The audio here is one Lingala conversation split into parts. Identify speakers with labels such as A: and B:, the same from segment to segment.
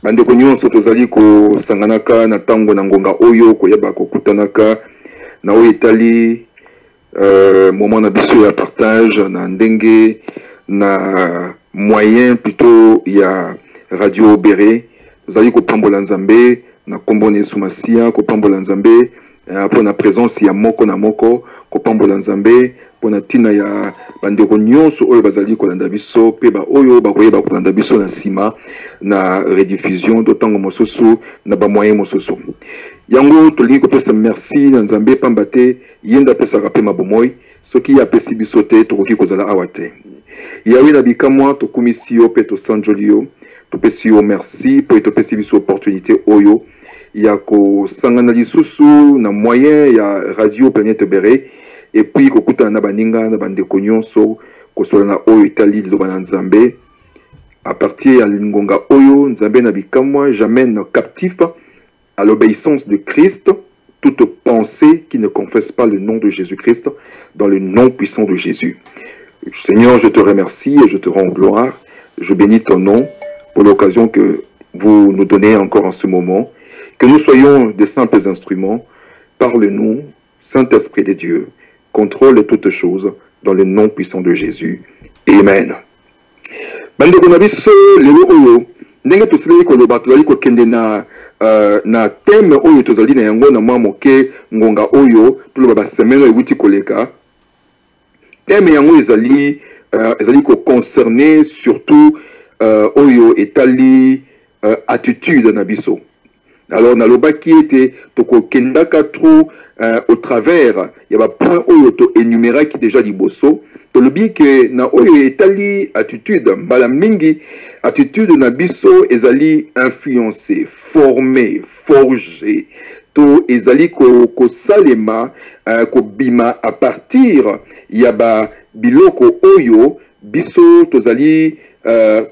A: Bandeko nyonso tozali ko sanganaka na tango na ngonga oyo koyeba kokutanaka na oyo etali moment na biso ya partage na ndenge na moyen plutôt ya radio Béré tozali kopambola Nzambe na kombo na Yesu Masia kopambola Nzambe pour na présence ya moko na moko kopambola Nzambe pour na tina ya bandeko nyonso oyo bazali kolanda biso pe ba oyo bakoyeba kolanda biso na sima na rediffusion d'autant mosusu na ba moyen mosusu yango tolingi kopesa merci na Nzambe pamba te yenda pesa rapé mabomoy soki ya pesi biso te tokoki kozala awa te yawe na bikamwa tokumisi yo pe tosanjoli yo topesi yo merci po topesi biso opportunité oyo ya kosangana lisusu na moyen ya radio Planète Béré et puis kokutana na baninga na bandeko nyonso kosola na oyo etali liloba na Nzambe à partir ya ngonga oyo Nzambe na bikamwa j'amène captif à l'obéissance de Christ toute pensée qui ne confesse pas le nom de Jésus-Christ dans le nom puissant de Jésus. Seigneur, je te remercie et je te rends gloire. Je bénis ton nom pour l'occasion que vous nous donnez encore en ce moment. Que nous soyons de simples instruments. Parle-nous, Saint-Esprit de Dieu. Contrôle toutes choses dans le nom puissant de Jésus. Amen. Bandeko na biso lelo oyo ndenge tosili koloba tozali kokende na thème oyo tozali na yango na mwa moke ngonga oyo toloba ba semaine oyo wuti koleka. Thème yango ezali ko concerner surtout oyo etali attitude na biso. Alors nalobaki ete toko kendaka trop au travers ya ba point oyo to énuméraki déjà liboso tolobi ke na oyo etali attitude mbala mingi attitude na biso ezali influencé formé forgé to ezali ko salema ko bima à partir ya ba biloko oyo biso tozali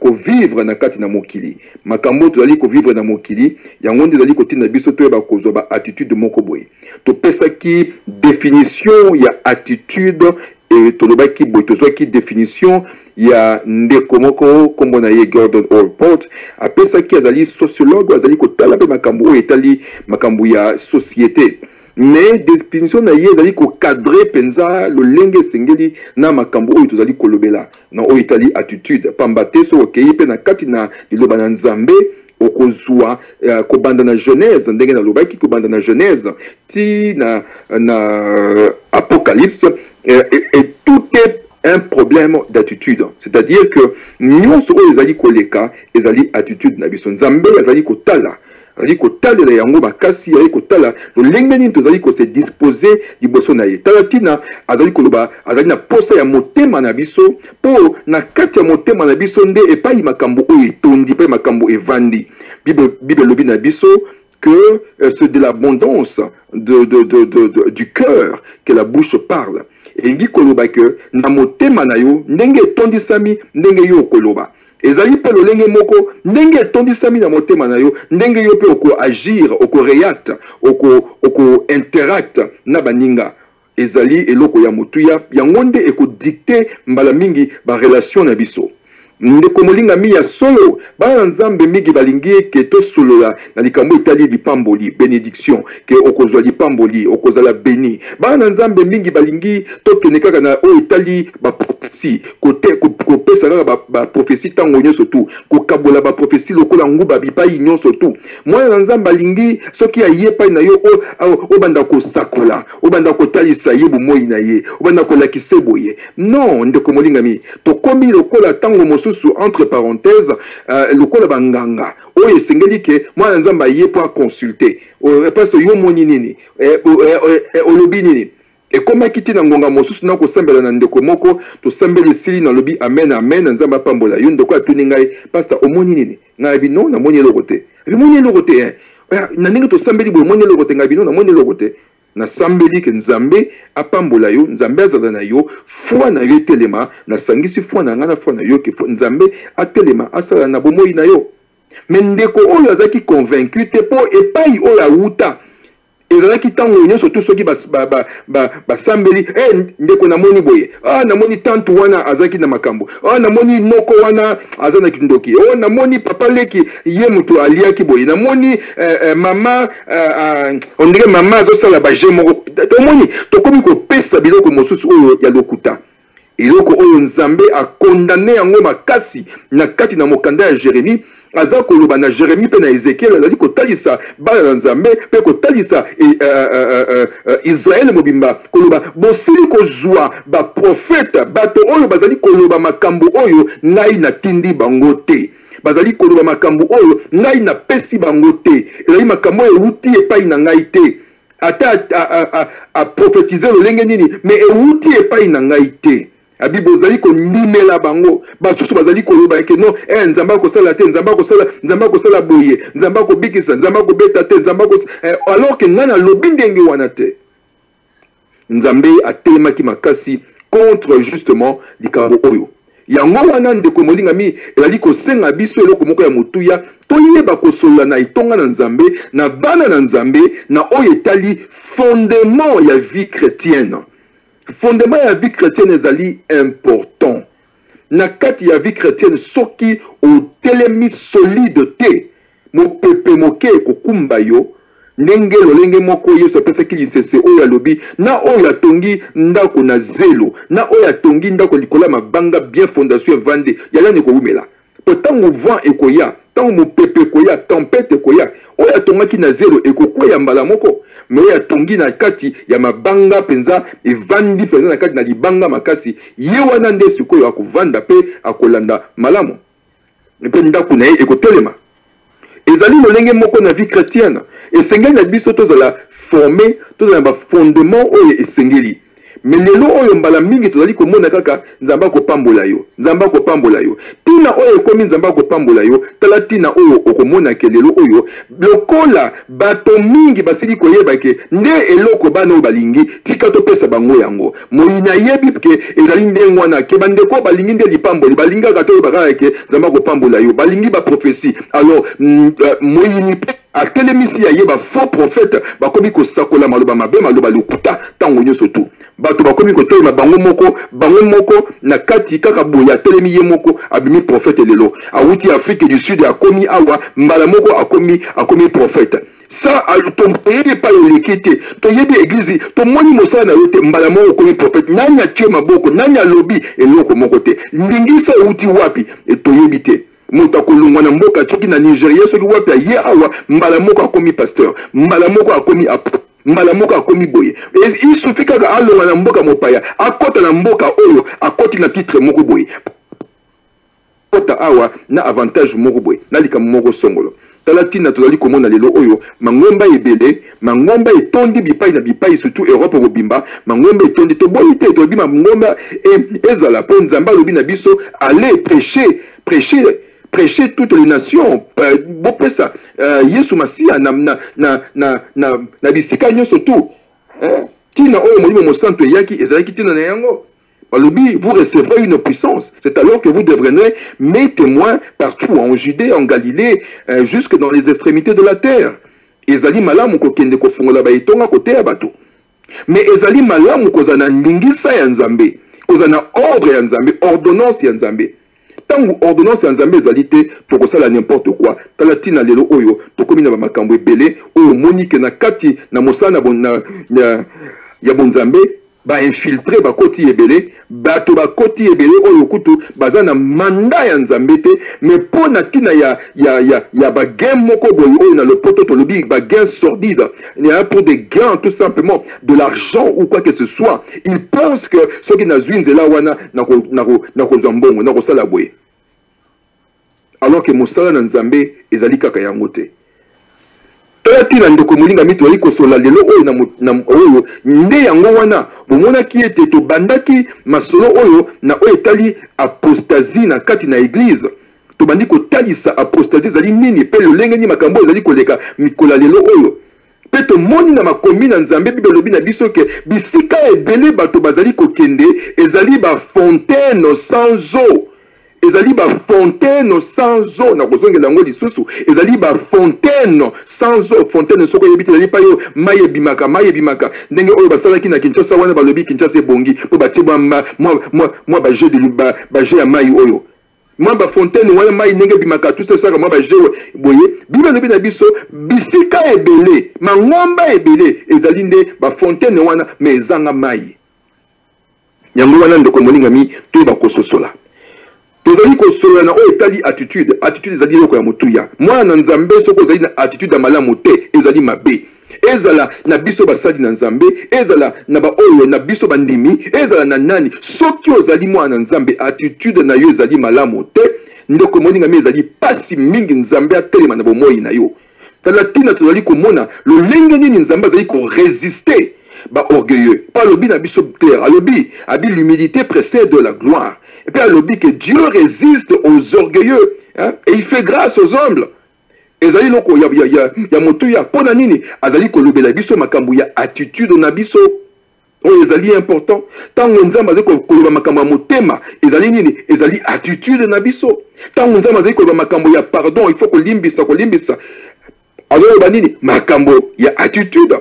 A: ko vivre na kati na mokili makambo tozali ko vivre na mokili yango ndezali kotinda biso to ba kozwa ba attitude moko boye to pesa ki définition ya attitude et tolobaki boye tozwaki définition ya ndeko moko kombo na ye Gordon Allport apesa ki azali sociologue azali kotala pe makambo oyo etali makambo ya société mais définition na ye ezali ko cadrer penza lolenge sengeli na makambo oyo tozali kolobela na oyo etali attitude pamba te so okei pe na kati na liloba na Nzambe okozwa kobanda na Genèse ndenge na lobaki kobanda na Genèse ti na Apocalypse et tout est un problème d'attitude, c'est-à-dire que nous oyo ezali koleka ezali attitude na biso Nzambe ezali kotala azali kotala yango makasi azali kotala lolenge nini tozali ko se disposer liboso na ye talatina azali koloba azali na posa ya motema na biso po na kati ya motema na biso nde epai makambo oyo etondi pe makambo evandi Bible lobi na biso que c'est de l'abondance du cœur que la bouche parle et ngi koloba que na motema na yo ndenge etondisami ndenge yo koloba ezali pe lolenge moko ndenge etondisami na motema na yo ndenge yo pe oko agir oko react oko interact na baninga ezali eloko ya motuya yango nde eko dicter mbala mingi ba relation na biso ndeko molingami ya solo bana nzambe mingi balingi ke tosolola na likambo etali lipamboli bénédiction ke okozwa lipamboli okozala béni bana nzambe mingi balingi tokende kaka na oyo etali baprophétie kopesa kaka baprophétie ntango nyonso tu kokabola baprophétie lokola nguba bipai nyonso tu mwana na nzambe alingi soki aye epai na yo obanda kosakola obanda kotalisa ye bomoi na ye obanda kolakisa boye non ndeko molingami tokomi lokola ntango mosusu entre parenthèses lokola banganga oyo esengeli ke mwana nzambe aye po aconsulte parce yo moni nini olobi nini ekomaki ti na ngonga mosusu na kosambela na ndeko moko tosambeli esili na lobi amen amen nzambe apambola yo ndeko atuni ngai pasta omoni nini ngai bino namoni eloko te bimoni eloko te na ndenge tosambeli boye omoni eloko te ngai bino namoni eloko te nasambeli ke nzambe apambola yo nzambe azala na yo foi na yo etelema nasangisi foi na nga na foi na yo ke nzambe atelema asala na bomoi na yo me ndeko oyo azalaki convaincu te mpo epai oyo awuta ezalaki ntango nyonso tu soki basambeli ndeko namoni boye namoni tante wana azalaki na makambo namoni noko wana aza na kindoki namoni papa leki ye moto aliaki boye namoni mama ondire mama azosala baje moko tomoni tokomi kopesa biloko mosusu oyo ya lokuta eloko oyo nzambe akondane yango makasi na kati na mokanda ya Jérémie aza koloba na Jérémie pe na Ezekiel azali kotalisa bana na nzambe pe kotalisa Israël mobimba koloba bosili kozwa ba prophète bato oyo bazali koloba makambo oyo ngai natindi bango te bazali koloba makambo oyo ngai napesi bango te ezali makambo oyo euti epai na ngai te ata a prophétiser lolenge nini mais euti epai na ngai te abibo zali ko ndimela bango basusu bazali koloba ke no nzambe akosala te nzambe akosala boye nzambe akobikisa nzambe akobeta te nzambe alors que ngana lobi ndenge wana te nzambe atelemaki makasi contre justement likambo oyo yango wana ndeko molingami ezali kosenga biso eloko moko ya motuya toyeba kosolola na etonga na nzambe na bana na nzambe na oyo etali fondement ya vie chrétienne. Fondement ya vie chrétienne ezali important. Na kati ya vie chrétienne soki o telemi solide te mo pepe moke kokumba yo ndenge lolenge moko Yesu apesaki lisese oyo alobi na oyo atongi ndako na zelo na oyo atongi ndako likola mabanga bien fondation evande yalani kowumela po tango vent ekoya tango mopepe ekoya tempête ekoya oyo atongaki na zelo ekokwea mbala moko me oyo atongi na kati ya mabanga penza evandi penza na kati na libanga makasi ye wana nde sikoyo akovanda pe akolanda malamu pe ndako na ye ekotelema ezali lolenge moko na vie chrétienne esengeli na biso tozala formé tozala ba fondement oyo esengeli mais lelo oyo mbala mingi tozali komona kaka nzamba kopambola yo tina oyo ekomi nzamba kopambola yo tala tina oyo okomona ke lelo oyo lokola bato mingi basili koyeba ke nde eloko bana oyo balingi tika topesa bango yango moyina yebi ke ezali ndenge wana ke bandeko balingi nde lipamboli balingi kaka toyo bakaka ke nzamba kopambola yo balingi ba prophétie alors moyini atelemisi ya ye ba faux prophète bakomi kosakola maloba mabe maloba lokuta tango nyonso tu bato bakomi kotelema bango moko na kati kaka boya atelemi ye moko abimi prophète lelo awuti Afrique du Sud akomi awa mbala moko akomi prophète ça toyebi pa yoleki te toyebi église tomoni mosala na yo te mbala moko akomi prophète nani atie maboko nani alobi eloko moko te ndingisa euti wapi toyebi te moto akolongwa na mboka soki na Nigeria soki wapi aye awa mbala moko akomi pasteur mbala moko akomi mbala moko akomi boye il suffit kaka alonga na mboka mopaya akota na mboka oyo akoti na titre moko boye kota awa na avantage moko boye na likambo moko songolo tala tina tozali komona lelo oyo mangomba ebele mangomba etondi bipai na bipai surtout Europe robimba mangomba etondi to boyi te to bima mangomba ezala po nzamba lobi na biso aller prêcher toutes les nations bopesa Yesu Masia na bisika nyonso tu tina oyo molimo mosanto yaki ezalaki tina na yango balobi vous recevrez une puissance c'est alors que vous deviendrez mes témoins partout en Judée en Galilée jusque dans les extrémités de la terre ezali malamu kokende kofungola baitonga kote ya bato mais ezali malamu kozana ndingisa ya nzambe kozana ordre ya nzambe ordonnance ya nzambe tango ordonnance ya nzambe ezali te tokosala n'importe quoi tala tina lelo oyo tokomi na bamakambo ebele oyo monike na kati na mosala ya bonzambe infiltré bakoti ebele bato bakoti ebele oyo kutu baza na manda ya nzambe te mais po na tina ya bagain moko boye oyo na lopoto tolobi bagain sordide pour des gains tout simplement de l'argent ou quoi que ce soit ils pensent que soki nazwi nzela wana nakozwa mbongo nakosala boye alors que mosala na nzambe ezali kaka yango te tina ndeko molinga mito ali kosola lelo oyo oyo nde yango wana bomonaki ete tobandaki masolo oyo na oyo etali apostasie na kati na église tobandi kotalisa apostasie ezali nini mpe lolenge nini makambo ezali koleka mikola lelo oyo mpe tomoni na makomi na nzambe bible elobi na biso ke bisika ebele bato bazali kokende ezali bafontaine sans eau ezali ba fontaine sans eau na kozongela ngo lisusu ezali ba fontaine sans eau fontaine soko yebite ezali pa yo maye bimaka ndenge oyo basalaki na Kinshasa wana balobi Kinshasa ebongi po batie moi ba jeu de ba jeu ya mai oyo moi ba fontaine wana mai ndenge bimaka tout ça moi ba jeu boye bible elobi na biso bisika ebele mangomba ebele ezali nde ba fontaine wana mais ezanga mai yango wana ndeko molinga mi to ba kososola tozali kosolola na oyo etali attitude ezali eloko ya motuya mwana nzambe soko ozali na attitude ya malamu te ezali mabe ezala na biso basali na nzambe ezala na baoyo na biso bandimi ezala na nani soki ozali mwana nzambe attitude na yo ezali malamu te ndeko moninga mi ezali pasi mingi nzambe atelema na bomoi na yo tala tina tozali komona lolenge nini nzambe azali koresiste orgueilleux pas alobi na biso clair alobi l'humilité précède de la gloire. Et puis elle dit que Dieu résiste aux orgueilleux, hein, et il fait grâce aux humbles. Et zali loko ya moto ya pona nini azali kolobela biso makambo ya attitude na biso oyo ezali important tango nzambe azali koloba makambo ya motema ezali nini ezali attitude na biso tango nzambe azali koloba makambo ya pardon il faut kolimbisa azoloba nini makambo ya attitude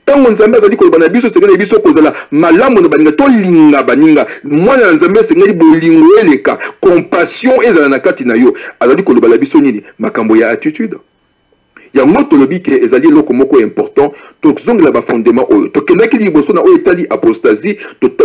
A: tango nzambe azali koloba na biso sengeli biso kozala malamu na baninga tolinga baninga mwana na nzambe sengeli bolingo eleka compassion ezala na kati na yo azali koloba na biso nini makambo ya attitude yango tolobi ke ezali eloko moko important tozongela bafondement oyo tokendaki liboso na oyo etali apostasie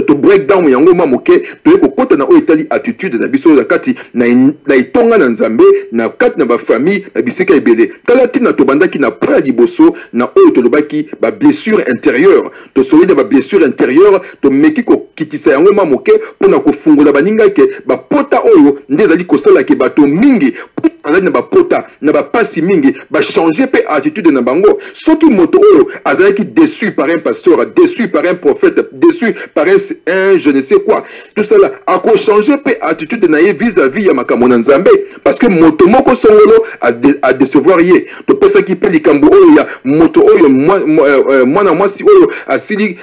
A: to break down yango ma moke toye kokota na oyo etali attitude na biso na kati na itonga na nzambe na kati na bafamille na bisika ebele tala tina tobandaki na pra liboso na oyo tolobaki bablessure intérieure tosoli na bablessure intérieure tomeki kokitisa yango ma moke mpona kofungola baninga ke bapota oyo nde ezali kosalaki bato mingi azali na bapota na bapasi mingi changer pe attitude na bango soki moto oyo azalaki déçu par un pasteur déçu par un prophète déçu par un je ne sais quoi tout cela ako changer pe attitude na ye vis-à-vis ya makambo na nzambe parce que moto moko songolo a décevoir ye to pesa ki pe likambo oyo ya moto oyo mwana mwasi oyo asili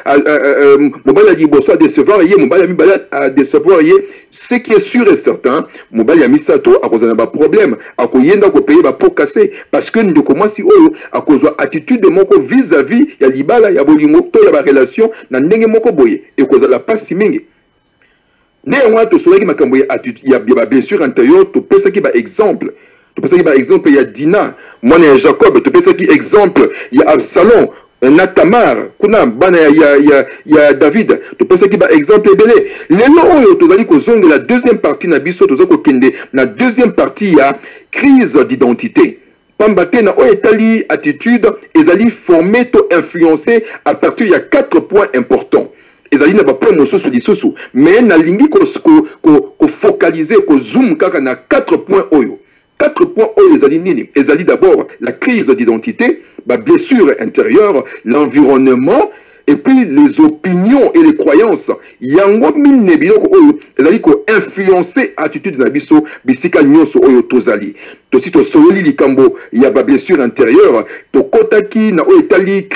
A: mobala liboso a décevoir ye mobala mibala a décevoir ye ce qui est sûr et certain mobali ya misato akozana ba problème akoyenda ko payer ba pot cassé parce que ndeko mwasi oyo akozwa attitude moko vis-à-vis ya libala ya bolingo to ya ba relation na ndenge moko boye ekozala pasi mingi ne ngwa to solaki makambo ya attitude ya ba blessure intérieure to pesa ki ba exemple ya Dina mwana ya Jacob to pesa ki exemple ya Absalom na Tamar kuna bana ya David to pesa ki ba exemple ebele lelo oyo tozali kozongela deuxième partie na biso tozali kokende na deuxième partie ya crise d'identité pambate na oyo etali attitude ezali formé to influencé à partir ya 4 points importants ezali na ba point mosusu lisusu mais nalingi ko focaliser ko zoom kaka na 4 points oyo 4 points oyo ezali nini ezali d'abord la crise d'identité la blessure intérieure, l'environnement, et puis les opinions et les croyances. Yango mine biloko oyo ezali ko influencer attitude na biso bisika nyonso oyo tozali. Tosi to sololi likambo ya ba blessure intérieure, to kotaki na oyo etali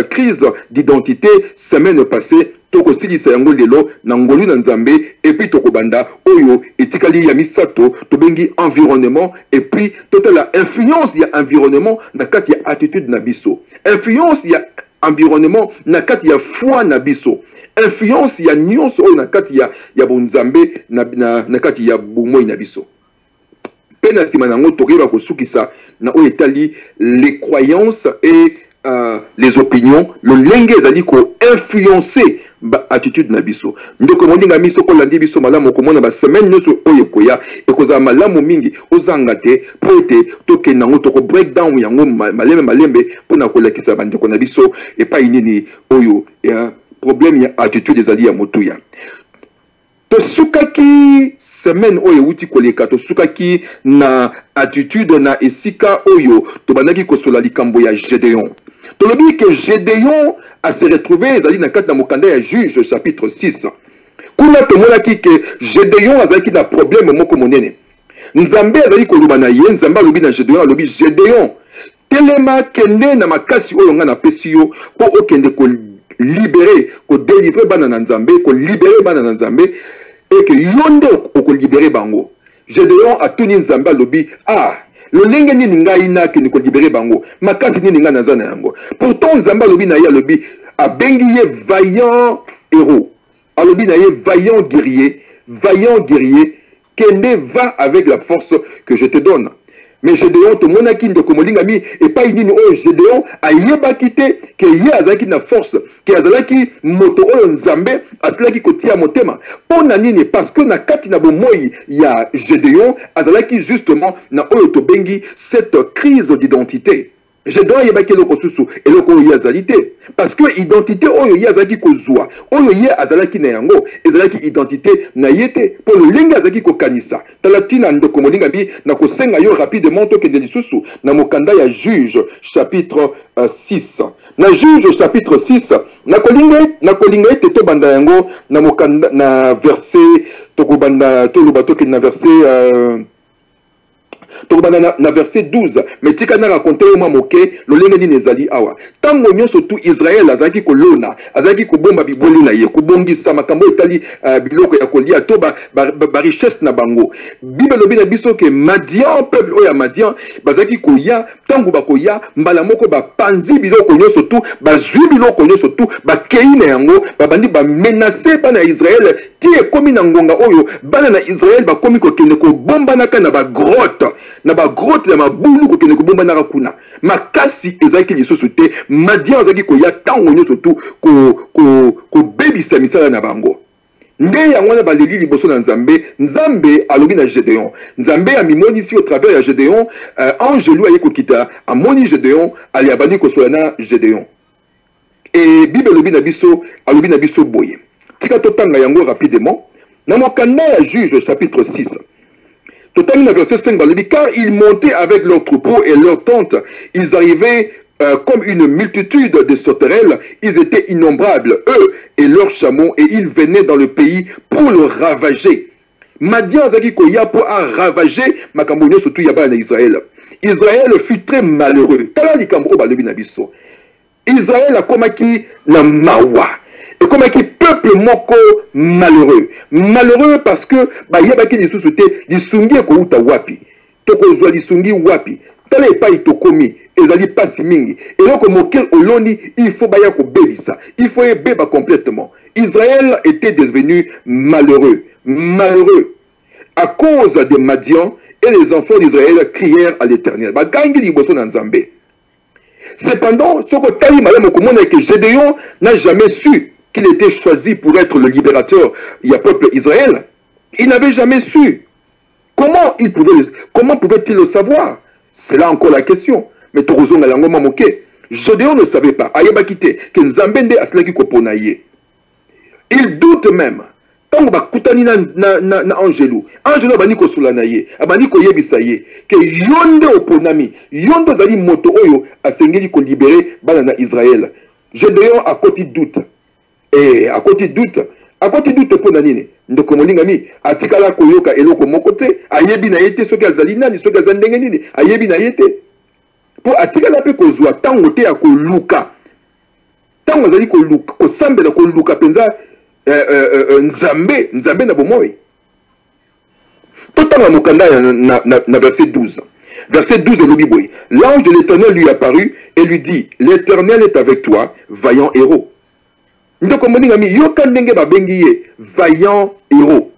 A: crise d'identité semaine passée. Toko silisa yango lelo na ngolu na nzambe et puis toko banda oyo etikali ya misato to bengi environnement et puis totala influence ya environnement na kati ya attitude na biso influence ya environnement na kati ya foi na biso influence ya nyonso oyo na kati ya bonzambe na kati ya bomoi na biso Pena simanango tokiba kosukisa na oyetali les croyances et les opinions, le lenge ezali ko influencer ba attitude na biso. Ndoko moninga miso ko landi biso malamu ko mona ba semaine nyoso oyekoya e koza malamu mingi ozanga te po ete toke nango to ko break down yango malembe pona ko lekisa bandeko na biso e pa inini oyo ya problème ya attitude ezali ya motuya. To sukaki semaine oyo wuti koleka to sukaki na attitude na esika oyo to banaki kosola likambo ya Gédéon. To lobi que Gédéon a se retrouvé ezali na kati na mokanda ya Juge chapitre 6. Kuna to monaki que Gédéon azalaki na problème moko monene. Nzambe azali koluba na ye, Nzambe alobi na Gédéon, alobi Gédéon telema kende na makasi oyo nga na pesi yo po okende ko libérer, ko délivrer bana na Nzambe, ko libérer bana na Nzambe et que yonde ko libérer bango. Gédéon a tuni Nzambe alobi le lenge nini ngai na ke ni ko libérer bango makasi nini nga nazana yango. Pourtant Nzambe alobi na ye alobi abengi ye vaillant héros, alobi na ye vaillant guerrier, kende va avec la force que je te donne. Mais Gédéon to monaki ndeko molingami et pas inini oyo Gédéon ayeba kite ke ye azalaki na force, ke azalaki moto oyo Nzambe asilaki kotia motema. Pona nini? Parce que na kati na bomoi ya Gédéon azalaki justement na oyo to bengi cette crise d'identité. Gédéon yebaki eloko susu eloko oyo azalité parce que identité oyo ye azalaki kozwa oyo ye azalaki na yango ezalaki identité na yete pour le linga azalaki kokanisa talatina ndoko molinga bi na kosenga yo rapidement to kende lisusu na mokanda ya Juge chapitre 6. Na Juge chapitre 6 na kolinga ete to banda yango na mokanda na verset to kobanda to loba to kende na verset na verset 12, mais tika na raconter moi moke lo lenge ni nezali awa tango nyonso tu Israël azaki kolona azaki kobomba biboli na ye kobongisa makambo etali biloko ya kolia to ba richesse na bango. Bible lobi na biso ke Madian, peuple oya Madian bazaki koya tango bakoya mbala moko ba panzi biloko nyonso tu bazwi biloko nyonso tu bakei na yango babandi ba menacer bana Israël ti ekomi na ngonga oyo bana na Israël bakomi kokende kobomba naka na ba grotte na ba grotte na mabulu kokende kobomba na kuna makasi ezaki lisusu te. Madian azaki koya tango nyonso tu ko bebisa misala na bango. Nde yango na baleli liboso na Nzambe alobi na Gédéon. Nzambe a mimoni si au travers ya Gédéon angelou aye kokita amoni Gédéon ali abandi kosola na Gédéon. Et Bible alobi na biso boye. Tika totanga yango rapidement na mokanda ya Juge chapitre 6. Total dans verset 5, car ils montaient avec leurs troupeaux et leurs tentes, ils arrivaient comme une multitude de sauterelles, ils étaient innombrables, eux et leurs chameaux, et ils venaient dans le pays pour le ravager. Madian zaki koya pour ravager makambo surtout yaba na Israël. Israël fut très malheureux. Tala likambo balobi na biso. Israël a komaki na mawa. Et comme un peuple moko malheureux. Malheureux parce que bah yabaki lisusu te lisungi ko uta wapi. Toko zwa lisungi wapi. Tala epa itokomi ezali pasi mingi. Et donc mokel oloni il faut baya ko bebisa. Il faut beba complètement. Israël était devenu malheureux. Malheureux. À cause de Madian et les enfants d'Israël crièrent à l'Éternel. Ba gangi liboso na Nzambe. Cependant, ce que Tali Madame Okomona que Gédéon n'a jamais su qu'il était choisi pour être le libérateur du peuple Israël. Il n'avait jamais su. Comment pouvait-il le savoir? C'est là encore la question. Mais Torozon a l'angoma moqué. Gédéon ne savait pas. Ayabakite, que Nzambende aslaki koponaye. Il doute même. Quand on va koutani na Angelou. Angelou bani ko sulanaye. Abani ko yebisaye. Que yonde oponami. Yonde zali moto oyo asengeli ko libérer bana na Israël. Gédéon a côté doute. Et à côté doute pour nanine. Ndoko molingami atikala koyoka eloko mokote ayebi na yete soki azali nani soki azandenge nini ayebi na yete pour atikala pe kozwa tango te ya koluka tango azali koluka kosambela koluka penza nzambe na bomoi totanga mokanda na verset 12. Verset 12 elobi boy. L'ange de l'Éternel lui apparut et lui dit, l'Éternel est avec toi, vaillant héros. Ndoko moningami yoka ndenge babengi ye vaillant héros.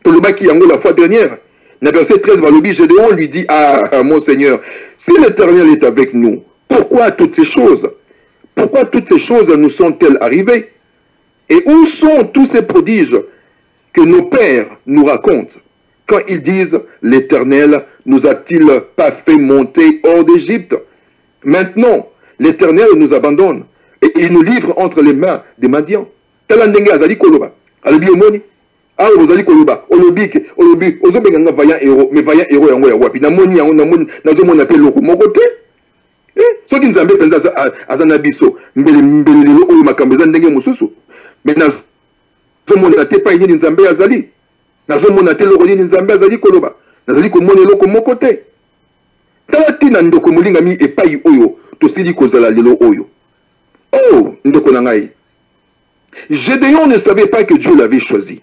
A: Tolobaki yango la fois dernière Dans verset 13, Gédéon lui dit, ah, mon Seigneur, si l'Éternel est avec nous, pourquoi toutes ces choses? Pourquoi toutes ces choses nous sont-elles arrivées? Et où sont tous ces prodiges que nos pères nous racontent quand ils disent, l'Éternel nous a-t-il pas fait monter hors d'Égypte? Maintenant, l'Éternel nous abandonne et il nous livre entre les mains des Madians. Talandenge azali koloba, alobi omoni, ah ozali koloba, olobi, ozobenga vaillant héros, mais vaillant héros yango ya wapi, namoni yango nazomona pe loko moko te. Soki nzambe penza azana biso, mbele lelo oyo makambo eza ndenge mosusu, mais nazomona te pa nini nzambe azali, nazomona te loko nini nzambe azali koloba, nazali komona eloko moko te. Tala tina ndoko molingami epai oyo tosili kozala lelo oyo. Oh, ndoko na ngai. Gédéon ne savait pas que Dieu l'avait choisi.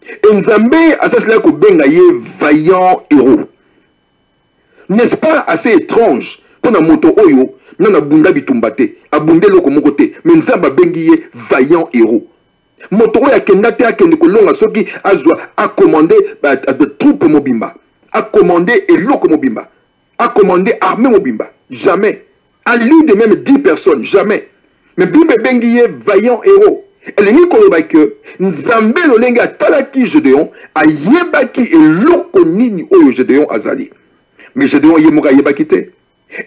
A: Et Nzambe asasila ko benga ye vaillant héros. N'est-ce pas assez étrange pour na moto oyo na bunda bitumbate, abunde loko moko te, mais Nzamba bengi ye vaillant héros. Moto oyo akenda te akende kolonga soki azwa a commandé de troupes mobimba, a commandé eloko mobimba, a commandé armée mobimba, jamais. À lui de même 10 personnes, jamais. Mais Bible bengi ye vaillant héros. Elle est koloba que Nzambe lolenga talaki Gédéon a yebaki eloko nini oyo Gédéon azali. Mais Gédéon yemoka yebaki te.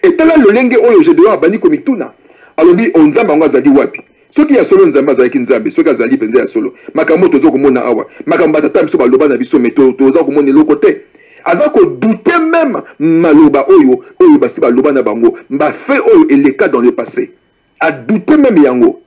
A: Et tala lolenge oyo Gédéon abani komituna. Alobi onzamba ngo azali wapi. Soki ya solo Nzamba azali Nzambe, soki azali penza ya solo. Makambo tozo komona awa. Makambo tata biso baloba na biso meto tozo komona eloko te. Azako douter même maloba oyo basi baloba na bango. Mba fait oyo eleka dans le passé. À douter même yango.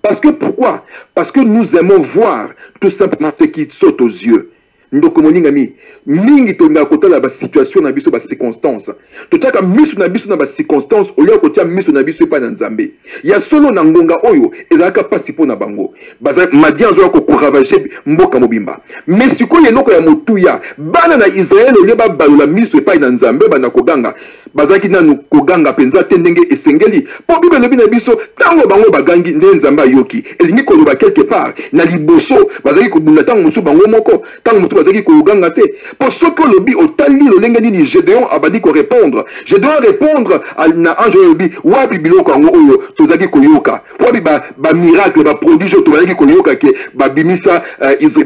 A: Parce que pourquoi? Parce que nous aimons voir tout simplement ce qui saute aux yeux. Ndoko moningami, mingi to na kota la ba situation na biso ba circonstance. Totaka miso na biso na ba circonstance au lieu kotia miso na biso pa na Nzambe. Ya solo na ngonga oyo ezaka pasi po na bango. Baza madian zo ko ravager mboka mobimba. Mais sikoyo eloko ya motuya, bana na Israël au lieu ba balola miso pa na Nzambe bana koganga. Bazaki nanu koganga penza tendenge esengeli. Po Bible lobi na biso tango bango bagangi nde Nzamba yoki. Elingi koloba quelque part na liboso bazaki kobunda tango musu bango moko tango musu bazaki koganga te. Po soko lobi otali lolenge nini Gédéon abadi ko répondre. Je dois répondre na ange lobi wapi biloko ngo oyo tozaki koyoka. Wapi ba miracle ba prodige tozaki koyoka ke ba bimisa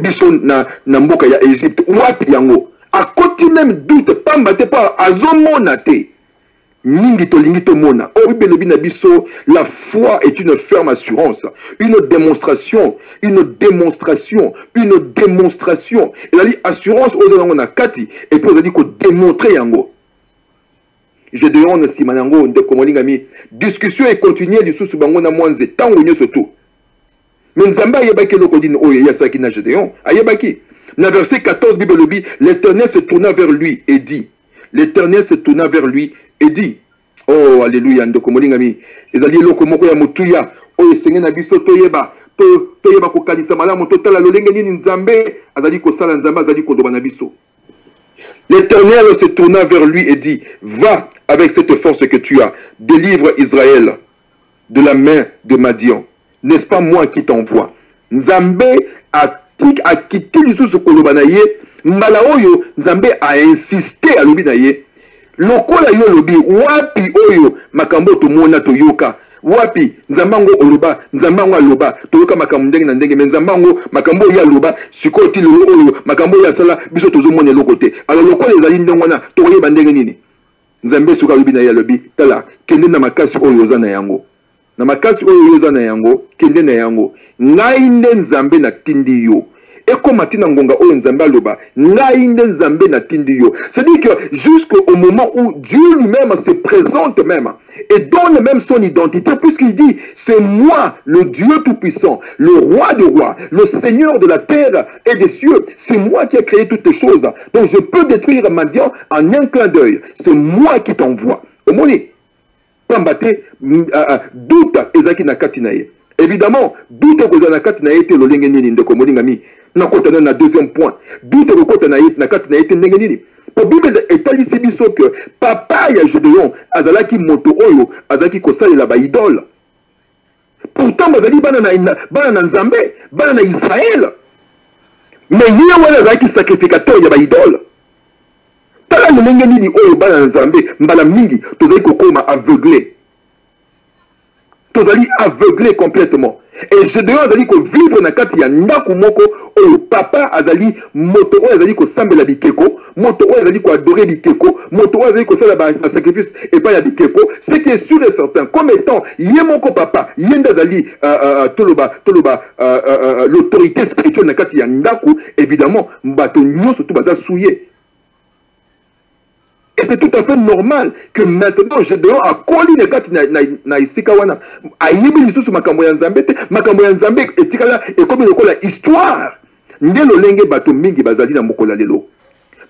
A: biso na mboka ya Égypte. Wapi yango. À côté même doute pamba te pa azomona te. Mingi tolingi to mona. Oh bibelobi na biso, la foi est une ferme assurance, une démonstration. Et la assurance aux gens na kati et puis on a dit qu'on démontrer yango. Gédéon na simanango nde komolingami. Discussion est continuée du sous bango na mwanze tango nyoso tout. Mais Nzamba yebaki loko dine oyo yasaki na Gédéon, ayebaki. Dans verset 14, Bible dit, l'Éternel se tourna vers lui et dit, oh, alléluia, ndoko molingami, ezali loko moko ya mutuya, oyo esenge na biso toyeba kokanisa malamu totala lolenge nini Nzambe, azali kosala Nzambe azali kodoba na biso. L'Éternel se tourna vers lui et dit, va avec cette force que tu as, délivre Israël de la main de Madian. N'est-ce pas moi qui t'envoie? Nzambe a quitté lisusu koloba na ye, mbala oyo Nzambe a insisté alobi na ye. Lokola yo lobi wapi oyo makambo to mona to yoka. Wapi Nzambango oloba, Nzambango aloba, toyoka makambo ndenge na ndenge, mais Nzambango makambo ya aloba, sikoti lo oyo makambo ya sala biso tozo mona lokote. Alors lokola ezali ndongwana to yeba ndenge nini. Nzambe suka lobi na ye lobi, tala kende na makasi oyo za na yango. Na makasi oyo yoza na yango, kende na yango. Ngai nde Nzambe na tindi yo. Eko matina ngonga oyo Nzambe aloba, ngai nde Nzambe na tindi yo. C'est-à-dire que jusqu'au moment où Dieu lui-même se présente même et donne même son identité, puisqu'il dit, c'est moi, le Dieu tout-puissant, le roi des rois, le Seigneur de la terre et des cieux. C'est moi qui ai créé toutes les choses. Donc je peux détruire Madian en un clin d'œil. C'est moi qui t'envoie. Au moni. Pambate, doute ezaki na kati na ye. Évidemment, doute koza na kati na ye te lolenge nini ndeko molingami. Na kota na deuxième point. Doute kota na ye na kati na ye te ndenge nini. Po Bible etalisi biso que papa ya Gédéon azalaki moto oyo azalaki kosalela ba idole. Pourtant bazali bana na Nzambe, bana na Israël. Mais ye wana azalaki sacrificateur ya ba idole. tala lolenge nini oyo bana nzambe mbala mingi tozali kokoma aveuglé, tozali aveuglé complètement. Et je dois azali ko vivre na kati ya ndako moko oyo papa azali moto oyo azali ko sambela bikeko, moto oyo azali ko adorer bikeko, moto oyo azali ko sala ba sacrifice et pas ya bikeko. Ce qui est sûr et certain comme étant ye moko papa yenda azali l'autorité spirituelle na kati ya ndako, évidemment mbato nyonso to baza souillé. Et c'est tout à fait normal que maintenant Gédéon a collé les gars na isika wana ayibi lisusu makambo ya nzambe te, makambo ya nzambe etikala et comme lokola histoire nde lolenge bato mingi bazali na mokola lelo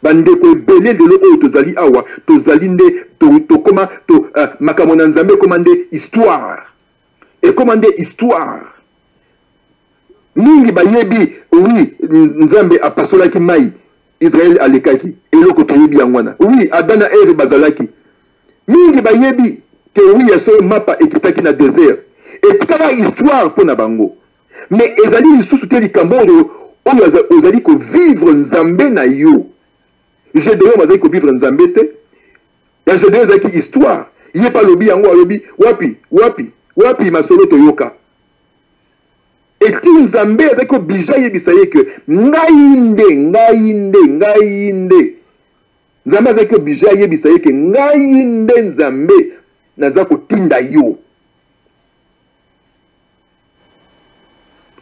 A: bandeko ebele lelo oyo tozali awa tozali nde tokoma makambo na nzambe komande histoire et komande histoire mingi bayebi oui nzambe apasolaki mai Israël alekaki eloko toyebi yangwana. Oui, Adana Eve bazalaki. Mingi bayebi ke oui yaso mapa ekitaki na désert. Et tukala histoire pour na bango. Mais ezali lisusu te likambo oyo ozali ko vivre nzambe na yo. Gédéon bazali ko vivre nzambe te. Ya Gédéon ezaki histoire. Yé pa lobi yango alobi wapi masolo toyoka. Et si nzambe avec obligé yebisaye que ngainde nzambe avec obligé yebisaye que ngainde nzambe nazako tinda yo.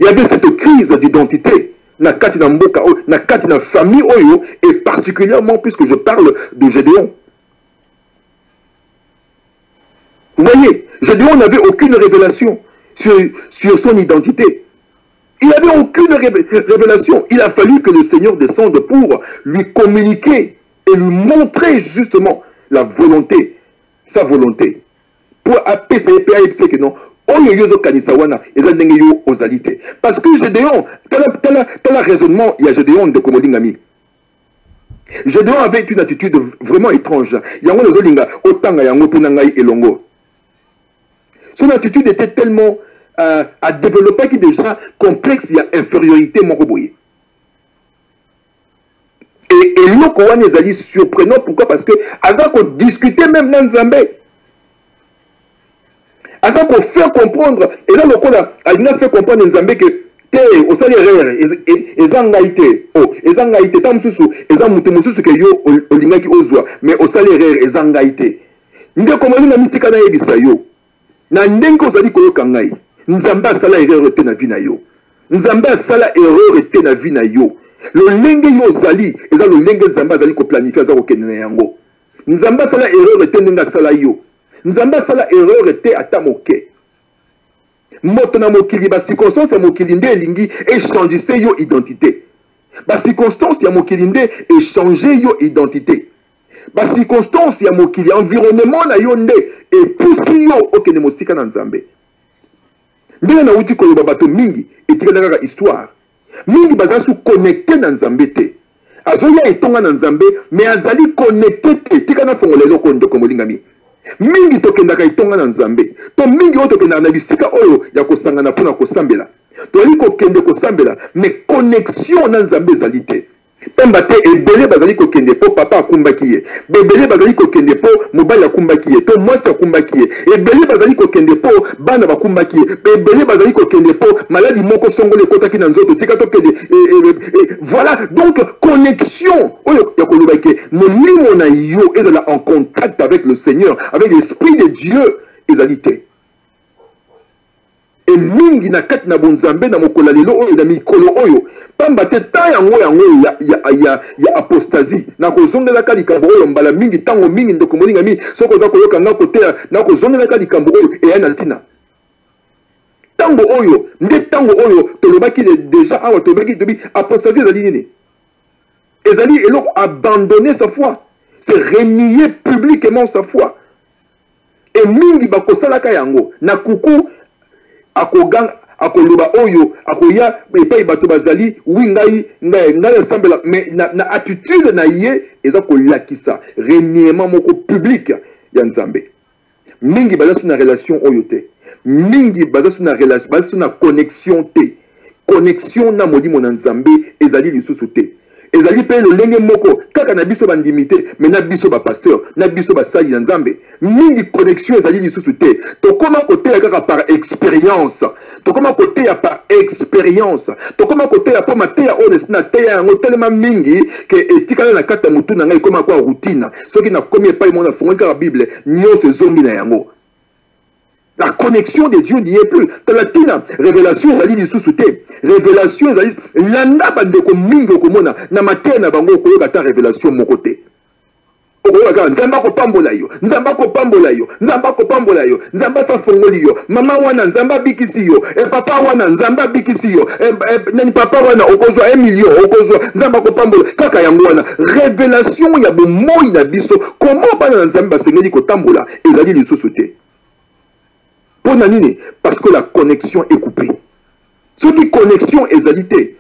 A: Il y avait cette crise d'identité na kati na mboka na kati na famille oyo et particulièrement puisque je parle de Gédéon. Vous voyez, Gédéon n'avait aucune révélation sur son identité. Il n'avait aucune révélation. Il a fallu que le Seigneur descende pour lui communiquer et lui montrer justement la volonté, sa volonté. Pour appeler que non, parce que Gédéon, tel raisonnement, il y a Gédéon de Komodingami. Gédéon avait une attitude vraiment étrange. Son attitude était tellement à développer qui déjà complexe, il y a infériorité mokoboye. Et l'Okouane est surprenant, pourquoi? Parce que Azako discutait même dans Nzambe. Azako fait comprendre, et là l'Okouane a fait comprendre Nzambe que au salaire ezangaite ezangaite tamsusu ezamutemususu ke yo olingaki ozwa mais au salaire ezangaite nde komoni na mitika na yebisa yo na ndenge ozali koyoka ngai nzambe asala erreur te na vie na yo nzambe asala erreur te na vie na yo lolenge yo ozali eza lolenge nzambe azali koplanifie aza kokende na yango nzambe asala erreur te ndenge asala yo nzambe asala erreur te ata moke moto na mokili ba circonstance ya mokili nde elingi échanger yo identité ba circonstance ya mokili nde échanger yo identité ba circonstance ya mokili environnement na yo nde epusi yo okende mosika na nzambe ndenge na uti koloba bato mingi etikala kaka histoire mingi baza su connecté na nzambe te azoya etonga na nzambe mais azali connecté te tika na fongola eloko ndeko molingami mingi tokendaka itonga na nzambe to mingi oyo tokendaka na bisika oyo ya kosangana mpona kosambela toyali kokende kosambela mais connexion na nzambe ezali te pemba te ebele bazali kokende mpo papa akumbaki ye ebele bazali kokende mpo mobali akumbaki ye to mwasi akumbaki ye ebele bazali kokende mpo bana bakumbaki ye ebele bazali kokende mpo maladi moko songolo ekotaki na nzoto tika tokende voilà donc connexion oyo ya koloba ke molimo na yo ezala en contact avec le Seigneur avec l'esprit de Dieu ezali te et mingi na kati na bonzambe na mokola lelo oyo na mikolo oyo pamba te ta yango ya apostasie na kozongelaka likambo oyo mbala mingi tango mingi ndeko moninga mi soko za koyoka nga koteya na kozongelaka likambo oyo eya na ntina tango oyo nde tango oyo tolobaki déjà awa tolobaki tobi apostasie ezali nini ezali eloko abandonner sa foi c'est renier publiquement sa foi et mingi bakosalaka yango na kuku akoloba oyo akoya epai bato bazali wi ngai sambela mais na attitude na ye eza kolakisa reniement moko public ya nzambe mingi baza na relation oyo te mingi baza na relation baza na connexion te connexion na molimo na nzambe ezali lisusu te ezali pe le lenge moko kaka na biso bandimité mais na biso ba pasteur na biso ba sali na nzambe mingi connexion ezali lisusu te to koma côté kaka par expérience to koma côté ya par expérience to koma côté ya po mateya honest na te yango tellement mingi que etikala na kata mutu na ngai koma kwa routine soki na komi epai mona fongoki kaka bible nyonso ezongi na yango. La connexion de Dieu n'y est plus. Talatina, révélation, elle dit sous-souté. Révélation, elle dit, l'anda bandeko mingo komona, na matin na bango koyo kata révélation mon côté. Nzamba ko pambola yo, nzamba ko pambola yo, nzamba ko pambola yo, nzamba sa fongoli yo, mama wana nzamba bikisi yo, e papa wana nzamba bikisi yo, nani papa wana okozwa 1 million, okozwa nzamba ko pambola, kaka yango wana, révélation ya bo moi na biso, comment bana nzamba sengeli ko tambola, ezali lisusu te. Parce que la connexion est coupée. Ce qui connexion est alité.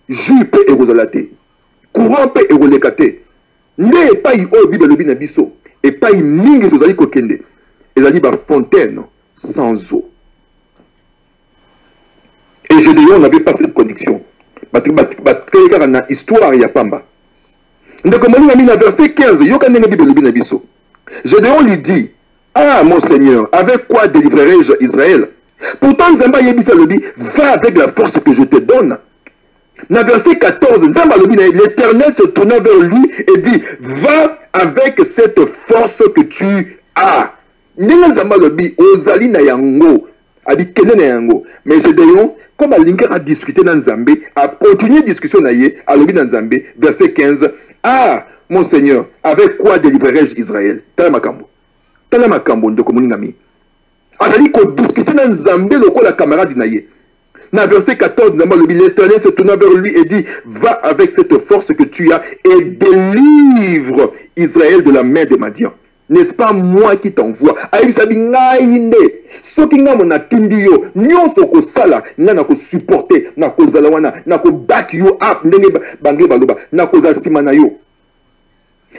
A: Jus peut érosalaté. Courant peut érolekaté. Ne pas y au bible le binabiso. Et pas y mingi to zali kokende. Et zali ba fontaine sans eau. Et Gédéon n'avait pas cette connexion. Batkaya histoire ya pamba. Donc mon ami na verset 15, yoka nenge bible le binabiso. Gédéon lui dit: ah, mon Seigneur, avec quoi délivrerai-je Israël? Pourtant, Nzamba Yebisa le dit, va avec la force que je te donne. Dans verset 14, Nzamba le dit, l'Éternel se tourna vers lui et dit, va avec cette force que tu as. Nzamba le dit, ozali na yango, abi kene na yango. Mais Gédéon, comme Alinka a discuté dans Nzambé, a continué discussion na ye, a le dit dans Nzambé, verset 15, ah, mon Seigneur, avec quoi délivrerai-je Israël? Talamakambo. Tala makambo ndeko moningami azali ko discuter na nzambe lokola camarade na ye. Na verset 14 nzambe lobi l'Éternel se tourna vers lui et dit va avec cette force que tu as et délivre Israël de la main de Madian. N'est-ce pas moi qui t'envoie? Ayisabi ngai nde soki nga mona tindi yo nyonso ko sala nga na ko supporter na ko zala wana na ko back you up ndenge bange baloba na ko za sima na yo.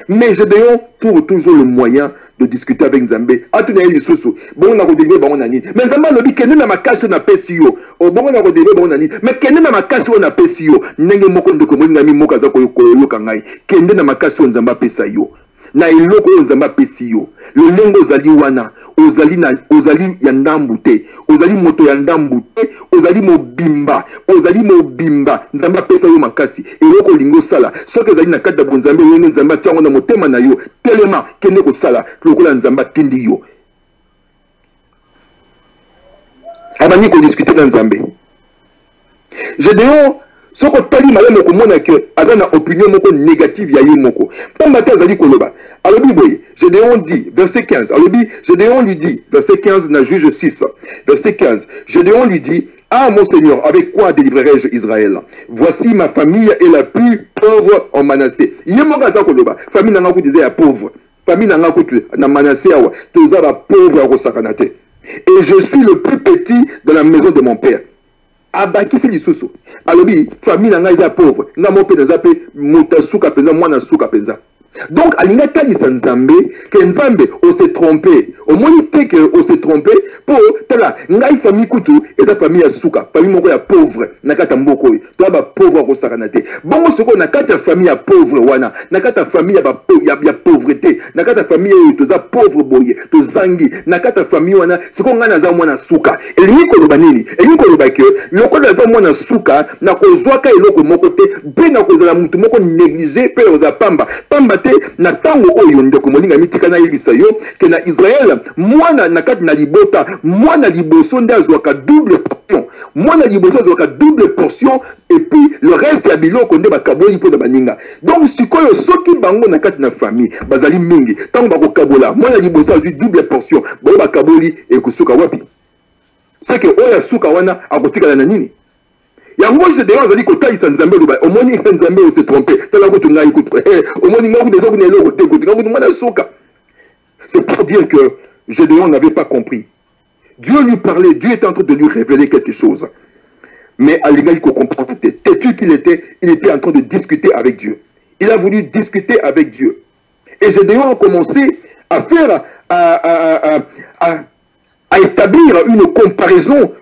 A: Mais Gédéon trouve toujours le moyen de discuter avec Nzambé. Atuna eli susu. Bon na ko délivrer bango nani. Mais Nzamba lobi kende na makasi na pesi yo. O bon na ko délivrer bango nani. Mais kende na makasi na pesi yo. Ndenge moko ndeko mo ngami moko za ko yoka ngai. Kende na makasi Nzamba pesa yo. Na iloko Nzamba pesi yo. Le lengo zali wana. Ozali ya ndambu te. Ozali moto ya ndambu te. Ozali mobimba. Nzamba pesa yo makasi. Eloko lingo sala. Soki ozali na kata bonzambe wene Nzamba tiango na motema na yo. Telema kende ko sala. Lokola Nzamba tindi yo. Abani ko discuter na Nzambe. Gédéon soko tali malamu komona ke azana opinion moko négative ya ye moko. Pamba te azali koloba. Alobi boye, Gédéon dit, verset 15, Alobi, Gédéon lui dit, verset 15, na Juge 6, verset 15, Gédéon lui dit, ah mon Seigneur, avec quoi délivrerai-je Israël? Voici ma famille est la plus pauvre en Manassé. Yemoka za koloba, famille nanga disait ya pauvre, famille nanga na Manassé awa, toza ba pauvre ya kosakanate. Et je suis le plus petit de la maison de mon père. Abaki c'est lisusu. Alobi, famille nanga ya pauvre, nga mo pe nazape mutasuka penza mwana suka penza. Donc, alinga talisa Nzambe, que Nzambe, on s'est trompé. Au moins, il que on s'est trompé, pour, tala, ngai famille kutu, et sa famille ya souka, famille moko ya pauvre, nakata mboko, toi ba pauvre ko sakanate. Bon, ce qu'on nakata famille ya pauvre wana, nakata famille ya pauvreté, nakata famille ya toza pauvre boye, to zangi, nakata famille wana, ce qu'on ngana za mwana souka. Et ni ko loba nini? Et ni ko loba ke, loko za mwana souka, na ko zwaka eloko moko te, be na ko za mutu moko négliger pe oza pamba na tango oyo ndeko moninga mitika na yebisa yo ke na Israël mwana na kati na libota mwana liboso ndazwaka double portion mwana liboso azwaka double portion et puis le reste ya biloko nde bakaboli po na baninga. Donc sikoyo soki bango na kati na famille bazali mingi tango bakokabola mwana liboso azwi double portion bo bakaboli ekosuka wapi? C'est que oya suka wana akotikala na nini? Yango Gédéon azali kotalisa Nzambe loba omoni Nzambe o se tromper tala ko tunga ikutu omoni ngaku dezo ko neloko te ko ngaku mwana suka. C'est pour dire que Gédéon n'avait pas compris. Dieu lui parlait, Dieu était en train de lui révéler quelque chose. Mais Alinga il comprend têtu qu'il était, il était en train de discuter avec Dieu. Il a voulu discuter avec Dieu. Et Gédéon a commencé à faire à établir une comparaison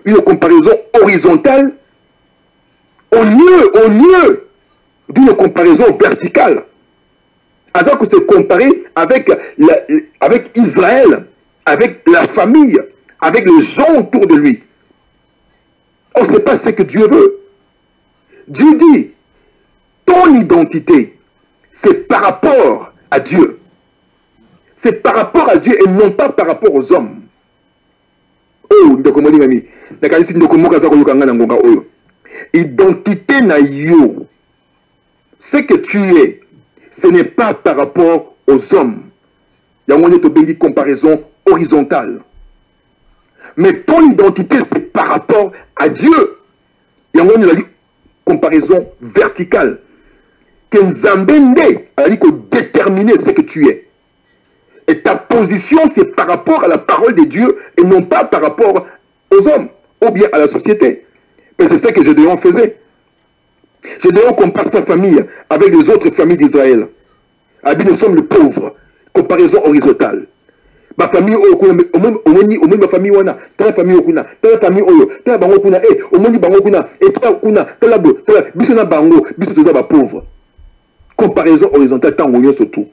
A: horizontale. Au lieu d'une comparaison verticale. Alors que se comparer avec Israël, avec la famille, avec les gens autour de lui. On ne sait pas ce que Dieu veut. Dieu dit, ton identité, c'est par rapport à Dieu. C'est par rapport à Dieu et non pas par rapport aux hommes. Oh, identité na yo. Ce que tu es, ce n'est pas par rapport aux hommes. Il y a une comparaison horizontale. Mais ton identité, c'est par rapport à Dieu. Il y a une comparaison verticale. Que Nzambende a dit que déterminer ce que tu es. Et ta position, c'est par rapport à la parole de Dieu et non pas par rapport aux hommes ou bien à la société. Mais c'est ça que Gédéon faisait. Gédéon compare sa famille avec les autres familles d'Israël. Nous sommes les pauvres. Comparaison horizontale. Ma famille, ma famille, ta famille, ta famille, ta bango kuna, omoni bango kuna, et ta kuna, ta labo, ta bisona bango, biso ba pauvre. Comparaison horizontale, tant on surtout.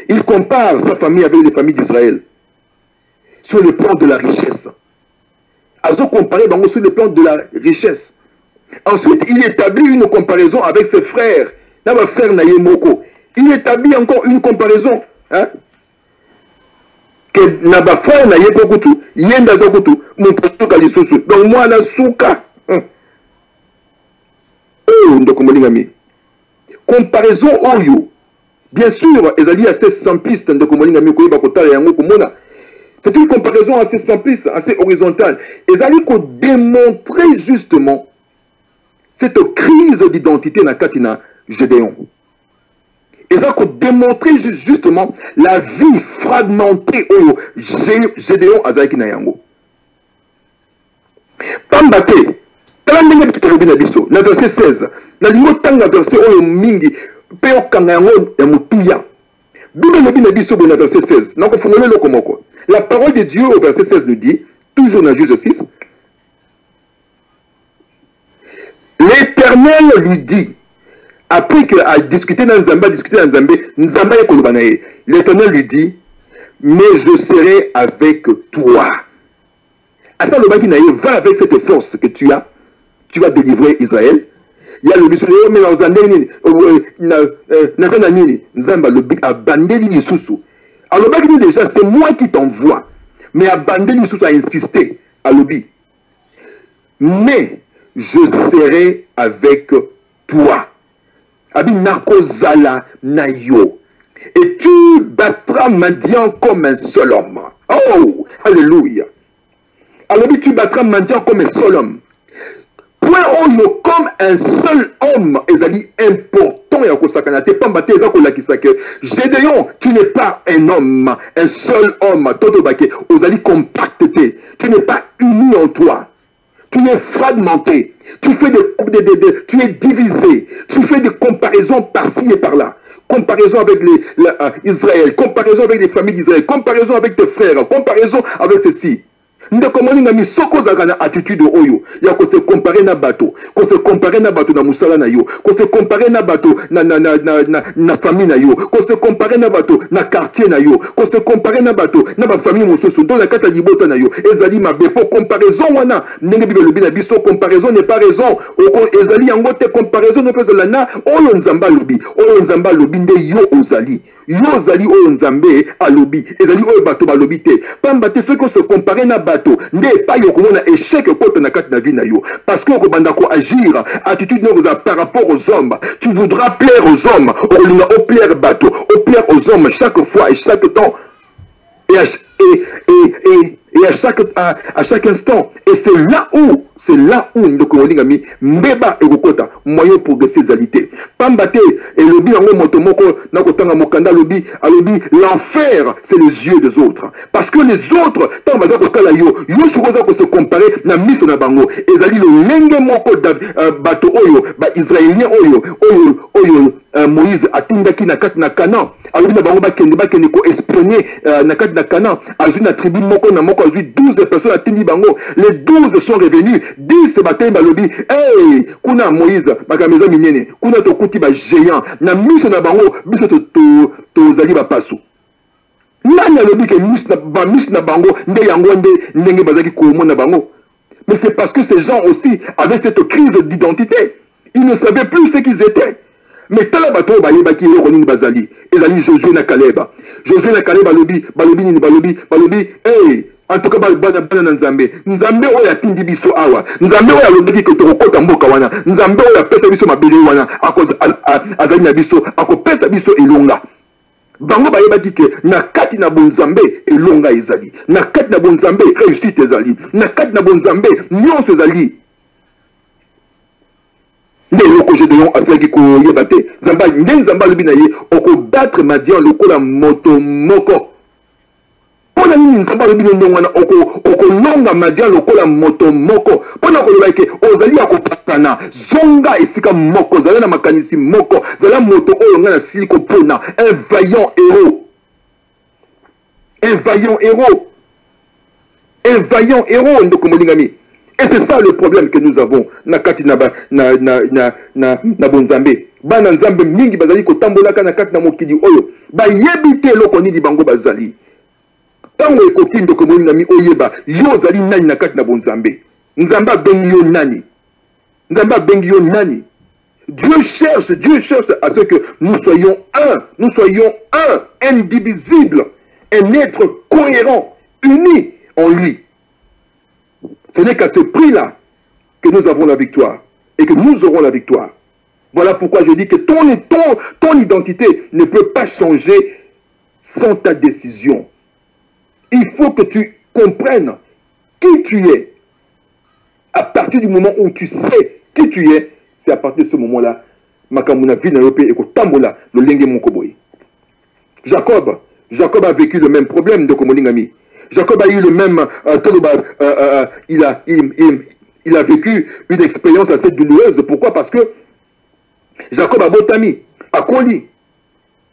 A: Il compare sa famille avec les familles d'Israël sur le plan de la richesse. Azo comparé bango sur le plan de la richesse. Ensuite, il établit une comparaison avec ses frères. Naba frère na yemoko. Il établit encore une comparaison. Hein? Que naba frère na yekokutu, yenda zokutu, mutoka lisusu. Donc moi na souka. Oh, ndokomolingami. Comparaison oyo. Bien sûr, ezali assez simpliste ndokomolingami koyeba kotala yango komona. C'est une comparaison assez simpliste, assez horizontale. Ezali ko démontrer justement cette crise d'identité na katina Gédéon. Ezali ko démontrer justement la vie fragmentée oyo Gédéon azalaki na yango. Pambate, tala ndenge tutalobi na biso, na verset 16, na lingo tanga verset oyo mingi, pe okanga yango ya mutuya. Bible lobi na biso na verset 16, na kofungola loko moko. La parole de Dieu au verset 16 nous dit, toujours dans Juge 6, l'Éternel lui dit, après qu'il a discuté dans Nzamba, Nzamba est kolobanaye. L'Éternel lui dit, mais je serai avec toi. Attends, le baginaye, va avec cette force que tu as, tu vas délivrer Israël. Il y a le bisou, mais dans Nazanani, Nzamba, le abandonné les sous. Alors, déjà, c'est moi qui t'envoie. Mais abandonné les sous a insisté à l'obi. Mais je serai avec toi. Abi nakozala nayo. Et tu battras Madian comme un seul homme. Oh, alléluia. Alors, tu battras Madian comme un seul homme. Point oyo comme un seul homme, ezali important ya kosakana te pambate eza kolakisa ke Gédéon, tu n'es pas un homme, un seul homme, toto bake ozali compacté, tu n'es pas uni en toi. Tu es fragmenté, tu fais tu es divisé, tu fais des comparaisons par-ci et par-là. Comparaison avec Israël, comparaison avec les familles d'Israël, comparaison avec tes frères, comparaison avec ceci. Ndekomoni na misoko zaka na attitude oyo ya ko se comparer na bato, ko se comparer na bato na musala na yo, ko se comparer na bato na famille na yo, ko se comparer na bato na quartier na yo, ko se comparer na bato na ba famille mosusu dans la kata libota na yo. Ezali mabe pour comparaison wana ndenge bibelo bina biso comparaison n'est pas raison. Oko ezali yango te comparaison ne peut na oyo nzamba lobi, oyo nzamba lobi nde yo ozali. Yo zali oyo nzambe alobi, ezali oyo bato balobi te. Pamba te ceux qui se comparer na bato, nde pa yo komona échec kote na kati na vie na yo. Parce que okobanda ko agir, attitude no par rapport aux hommes. Tu voudras plaire aux hommes, au plaire bato, au plaire aux hommes chaque fois et chaque temps. Et à chaque instant. Et c'est là où Ndokomolingami mbeba ekokota moyen progressivité. Pambate et lobi yango motomoko na kotanga mokanda lobi l'enfer c'est les yeux des autres. Parce que les autres tant baza kotala yo sukoza ko se comparer na miso na bango ezali le lenge moko bato oyo ba israélien oyo Moïse atindaki na kati na Canaan. Alors na bango bakende ko espionner na kati na Canaan. Azui na tribu moko na moko azui 12 personnes atindi bango. Les 12 sont revenus 10 bataille balobi hey kuna Moïse bakameza minene kuna tokuti ba géant na miso na bango biso to zali ba pasu nani alobi ke miso na bango nde yango ndenge bazaki komona bango. Mais c'est parce que ces gens aussi avaient cette crise d'identité. Ils ne savaient plus ce qu'ils étaient. Mais tala bato bayebaki eloko nini bazali ezali Josué na Caleb. Josué na Caleb balobi hey en tout cas bana na Nzambe oyo atindi biso awa Nzambe oyo alobaki ke tokokota mboka wana Nzambe oyo apesa biso mabele wana azali na biso akopesa biso elonga. Bango bayebaki ke na kati na bonzambe elonga ezali na kati na bonzambe réussite ezali na kati na bonzambe nyonso ezali. Nde eloko Gédéon asalaki koyeba te nde Nzambe alobi na ye okobattre Madian lokola moto moko. Pona nini Nzambe alobi na ndenge wana okolonga Madian lokola moto moko pona koloba ke ozali akopatana zonga esika moko zala na makanisi moko zala moto oyo nga na sili kopona un vaillant héros. Un vaillant héros. Un vaillant héros ndeko molingami. Et c'est ça le problème que nous avons na kati na bonzambe. Bana nzambe mingi bazali kotambolaka na kati na mokili oyo. Ba yebite loko nidi bango bazali. Tango ekoti ndeko molingami oyeba yo zali nani na kati na bonzambe. Nzamba bengi yo nani. Nzamba bengi yo nani. Dieu cherche à ce que nous soyons un, indivisible, un être cohérent, uni en lui. Ce n'est qu'à ce prix-là que nous avons la victoire et que nous aurons la victoire. Voilà pourquoi je dis que ton identité ne peut pas changer sans ta décision. Il faut que tu comprennes qui tu es. À partir du moment où tu sais qui tu es, c'est à partir de ce moment-là, Makamuna Vinayope et Kotambola, le Lenge Monkoboy. Jacob a vécu le même problème de Komolingami. Jacob a eu le même il a vécu une expérience assez douloureuse. Pourquoi? Parce que Jacob a botami, a koli.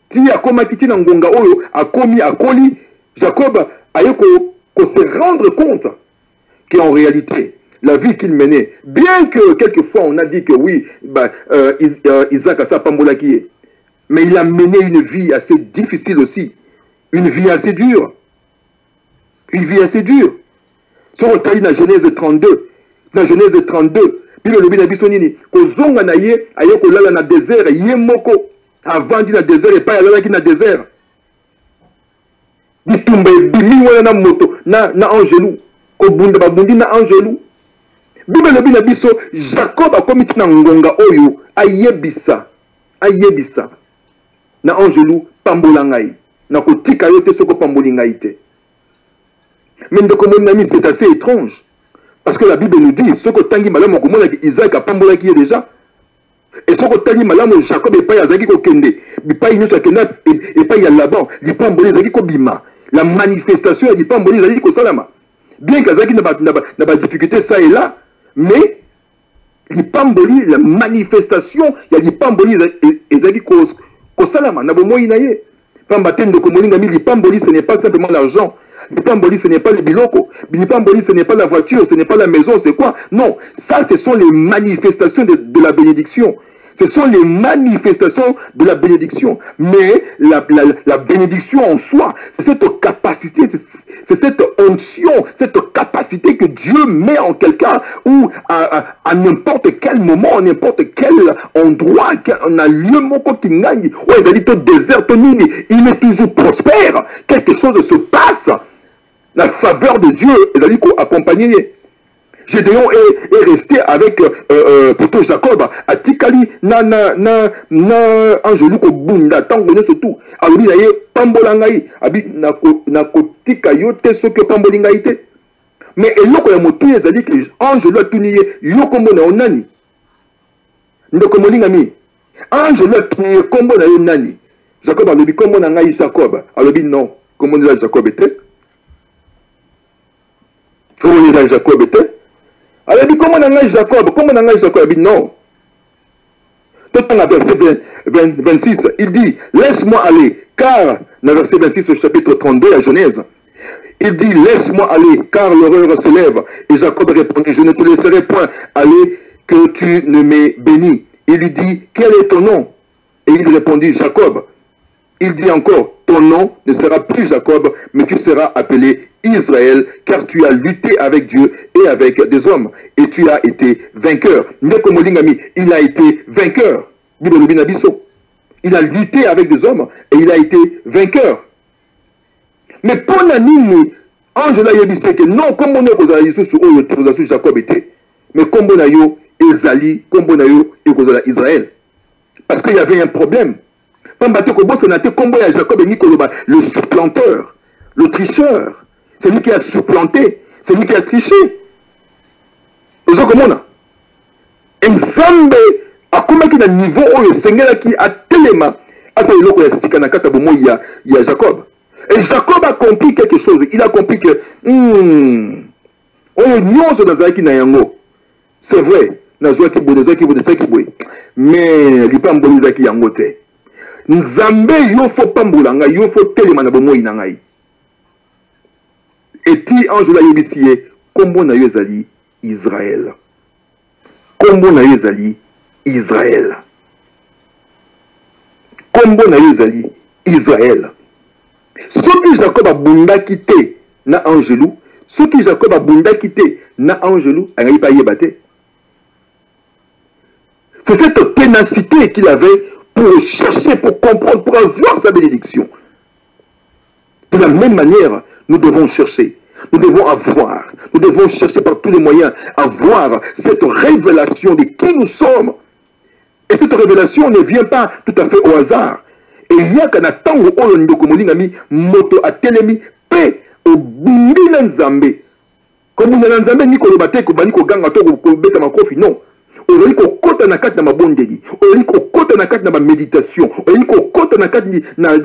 A: Ti akoma kiti na ngonga oyo, a koli. Jacob a eu qu'on se rendre compte qu'en réalité, la vie qu'il menait, bien que quelquefois on a dit que oui, Isaac a sa pambola qui est, mais il a mené une vie assez difficile aussi, une vie assez dure. Une vie assez dure. Si on regarde dans Genèse 32, Bible le binabiso nini, kozonga na ye, aye kolala na désert, ye moko, avant di na désert, et pas yalala ki na désert. Bitumba bimi wana na moto, na angelou, kobunda babundi na angelou. Bible le binabiso, Jacob a komi na ngonga oyo, ayebisa, na angelou, pambola ngai, na kotika yo te soko pamboli ngai te. Mais c'est assez étrange. Parce que la Bible nous dit, ce que Tangi Malam, Isaac a pambola qui est déjà. Et ce que Tangi Malam, Jacob et pas Yazaki Kokende, et pas Inosakena, et pas Yalaban, il pambolé Zaki Kobima. La manifestation, il pambolé Zaki Kosalama. Bien qu'Azaki n'a pas de difficulté ça et là, mais il pamboli la manifestation, il y a des pamboli Zaki Kosalama. Nabomo Inaye. Pambaten de Komolingami, il pamboli, ce n'est pas simplement l'argent. L'Ipamboli, ce n'est pas les biloko. L'Ipamboli, ce n'est pas la voiture, ce n'est pas la maison, c'est quoi? Non, ça, ce sont les manifestations de la bénédiction. Ce sont les manifestations de la bénédiction. Mais la bénédiction en soi, c'est cette capacité, c'est cette onction, cette capacité que Dieu met en quelqu'un où à n'importe quel moment, à n'importe quel endroit, on a lieu moko qui gagne, où il est tout désert, il est toujours prospère. Quelque chose se passe. La faveur de Dieu est accompagnée. Gédéon est resté avec plutôt Jacob. Atikali na angelou ko bunda tango ne surtout. Abi na ye pambola ngai abi na kotika yo te soki pamboli ngai te. Mais eloko ya motu ezali que angelou atuniye yo kombo na onani. Ndoko molinga mi. Angelou atuniye kombo na yo nani. Jacob alobi kombo na ngai Jacob. Alobi non, kombo na Jacob était. Comment est Jacob était? Elle a dit comment on a Jacob? Comment on a Jacob? Elle a dit non. Tout le temps, à verset 26, il dit laisse-moi aller, car, dans verset 26 au chapitre 32, la Genèse, Il dit, laisse-moi aller, car l'horreur se lève. Et Jacob répondit, je ne te laisserai point aller, que tu ne m'aies béni. Il lui dit, quel est ton nom? Et il répondit, Jacob. Il dit encore, ton nom ne sera plus Jacob, mais tu seras appelé Israël, car tu as lutté avec Dieu et avec des hommes, et tu as été vainqueur. Il a été vainqueur. Il a lutté avec des hommes, et il a été vainqueur. Mais pour la ligne, Angela Yebise que non, comme on est aux Jacob était, mais comme on a eu Ezali, comme on a eu Israël. Parce qu'il y avait un problème. Jacob et Nicoloba, le supplanteur, le tricheur, c'est lui qui a supplanté, c'est lui qui a triché. Et Nzambe a comment qu'il a niveau où le Seigneur qui a tellement il y a Jacob. Et Jacob a compris quelque chose. Il a compris que c'est vrai. Mais il pas mbonizaki yango te. Nzambe yo fo pambulanga yo fo telema na bomoi na ngai. Eti anjula yebisiye kombo na yo ezali Israël. Kombo na yo ezali Israël. Kombo na yo ezali Israël. Soki Jacob abundaki te na angelou, soki Jacob abundaki te na angelou, angai pa yeba te. C'est cette ténacité qu'il avait pour chercher, pour comprendre, pour avoir sa bénédiction. De la même manière, nous devons chercher, nous devons avoir, nous devons chercher par tous les moyens, avoir cette révélation de qui nous sommes. Et cette révélation ne vient pas tout à fait au hasard. Et il y a qu'un temps où on a moto a telemi, paix au bundina nzambe. Comme on a nzambe, ni ko lobate ko bani ko ganga to ko beta makofi, non. On ko kota na kati na mabondeli, on ko kota na kati na méditation, on ko kota na kati na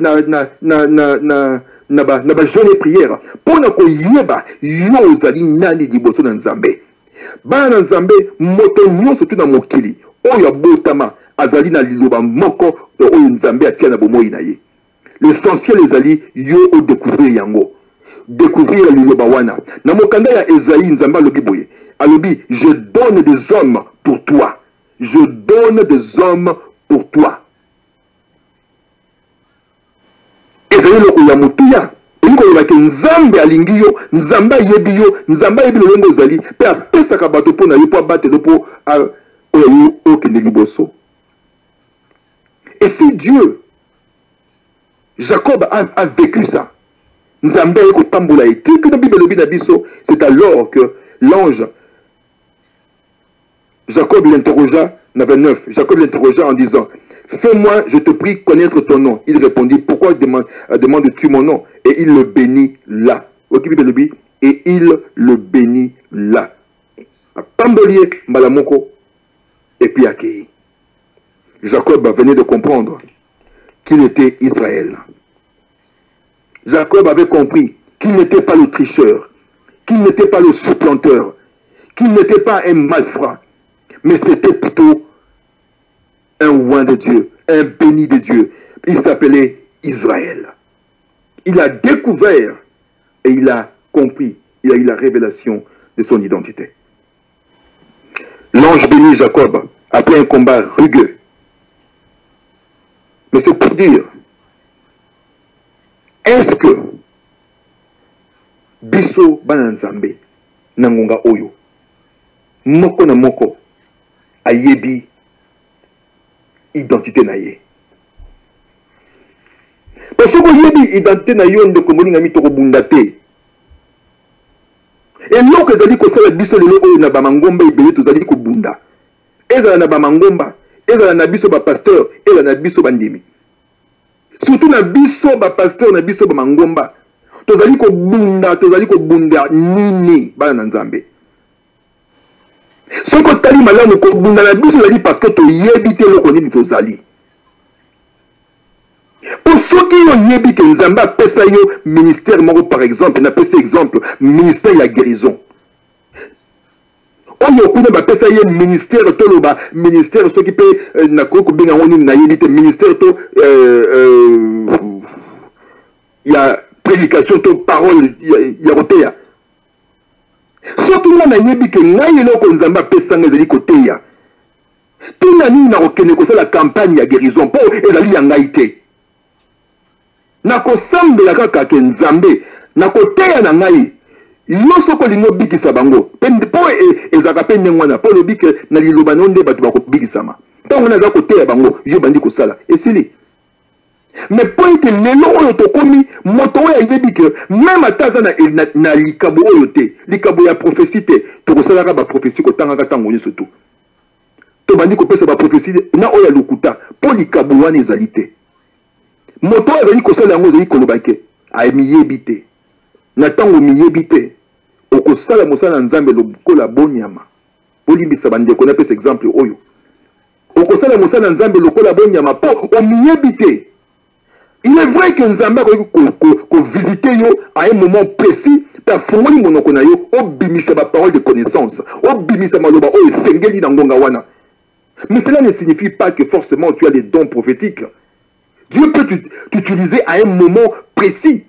A: ba jeûne prière. Pona ko yeba yo zali nani liboso na nzambe. Bana nzambe moto nyonso tu na mokili. Oya botama azali na liloba moko to oyo nzambe atia na bomoi na ye. L'essentiel ezali yo o découvrir yango. Découvrir liloba wana. Na mokanda ya Esaïe nzambe alobi boye. Alobi, je donne des hommes pour toi. Je donne des hommes pour toi. Esaïe loko ya mutuya. Ingo yobake nzambe alingi yo, nzambe yebi yo, nzambe yebi lolongo zali, pe apesaka bato po na yo po abatelo po oyo okende liboso. Et si Dieu, Jacob a vécu ça, nzambe yeko tambola eti que na Bible lobi na biso, c'est alors que l'ange Jacob l'interrogea, Jacob l'interrogea en disant, fais-moi, je te prie, connaître ton nom. Il répondit, pourquoi demandes-tu mon nom? Et il le bénit là. Et il le bénit là. Pambolier, Malamoko, et puis accueilli. Jacob venait de comprendre qu'il était Israël. Jacob avait compris qu'il n'était pas le tricheur, qu'il n'était pas le supplanteur, qu'il n'était pas un malfrat, mais c'était plutôt un oint de Dieu, un béni de Dieu. Il s'appelait Israël. Il a découvert et il a compris, il a eu la révélation de son identité. L'ange bénit Jacob après un combat rugueux. Mais c'est pour dire, est-ce que biso bananzambe nangonga oyo moko na moko ayebi identité na ye? Parce que yebi identité na yo ndeko molinga mitoko bunda te. Et loko ezali kosala biso lelo oyo na bamangomba ebele tozali kobunda. Ezala na bamangomba, ezala na biso bapasteur, ezala na biso bandimi. Surtout na biso bapasteur, na biso bamangomba. Tozali kobunda nini bana na nzambe. Ce que tali malamu kobunda na biso ezali parce que toyebi te loko nini tozali. Pour ceux qui ont yebi que nzambe apesa yo ministère moko par exemple, na pesa exemple, ministère ya guérison. Oyo kuna bapesa ye ministère to loba ministère ceux qui peut na koko benga woni na yebi te ministère to ya prédication to parole ya koteya surtout moi na yebi ke ngai eloko nzambe apesanga ezali koteya tina nini na kokende kosala campagne ya guérison mpo ezali ya ngai te na kosambela kaka ke nzambe na koteya na ngai yo soko lingo bikisa bango mpo ezaka mpe ndenge wana mpo lobi ke na liloba no nde bato bakobikisama ntango naza koteya bango yo bandi kosala esili mais po ete lelo oyo tokomi moto oyo ayebi ke meme ata aza na likabo oyo te likabo ya profesi te tokosalaka baprofesi kotangaka ntango nyonso tu tobandi kopesa baprofesi na oyo ya lokuta mpo likabo wana ezali te moto oyo azali kosala yango ezali koloba ke miyebi te na ntango miyebi te okosala mosala na nzambe lokola bonyama bolimbisa bandeko napesa exemple oyo okosala mosala na nzambe lokola bonyama mpo omiyebi te. Il est vrai que Nzambe a visité yo à un moment précis, ta fongoli monoko na yo, obimisa ba parole de connaissance, obimisa maloba o esengeli na ngonga wana. Mais cela ne signifie pas que forcément tu as des dons prophétiques. Dieu peut t'utiliser à un moment précis.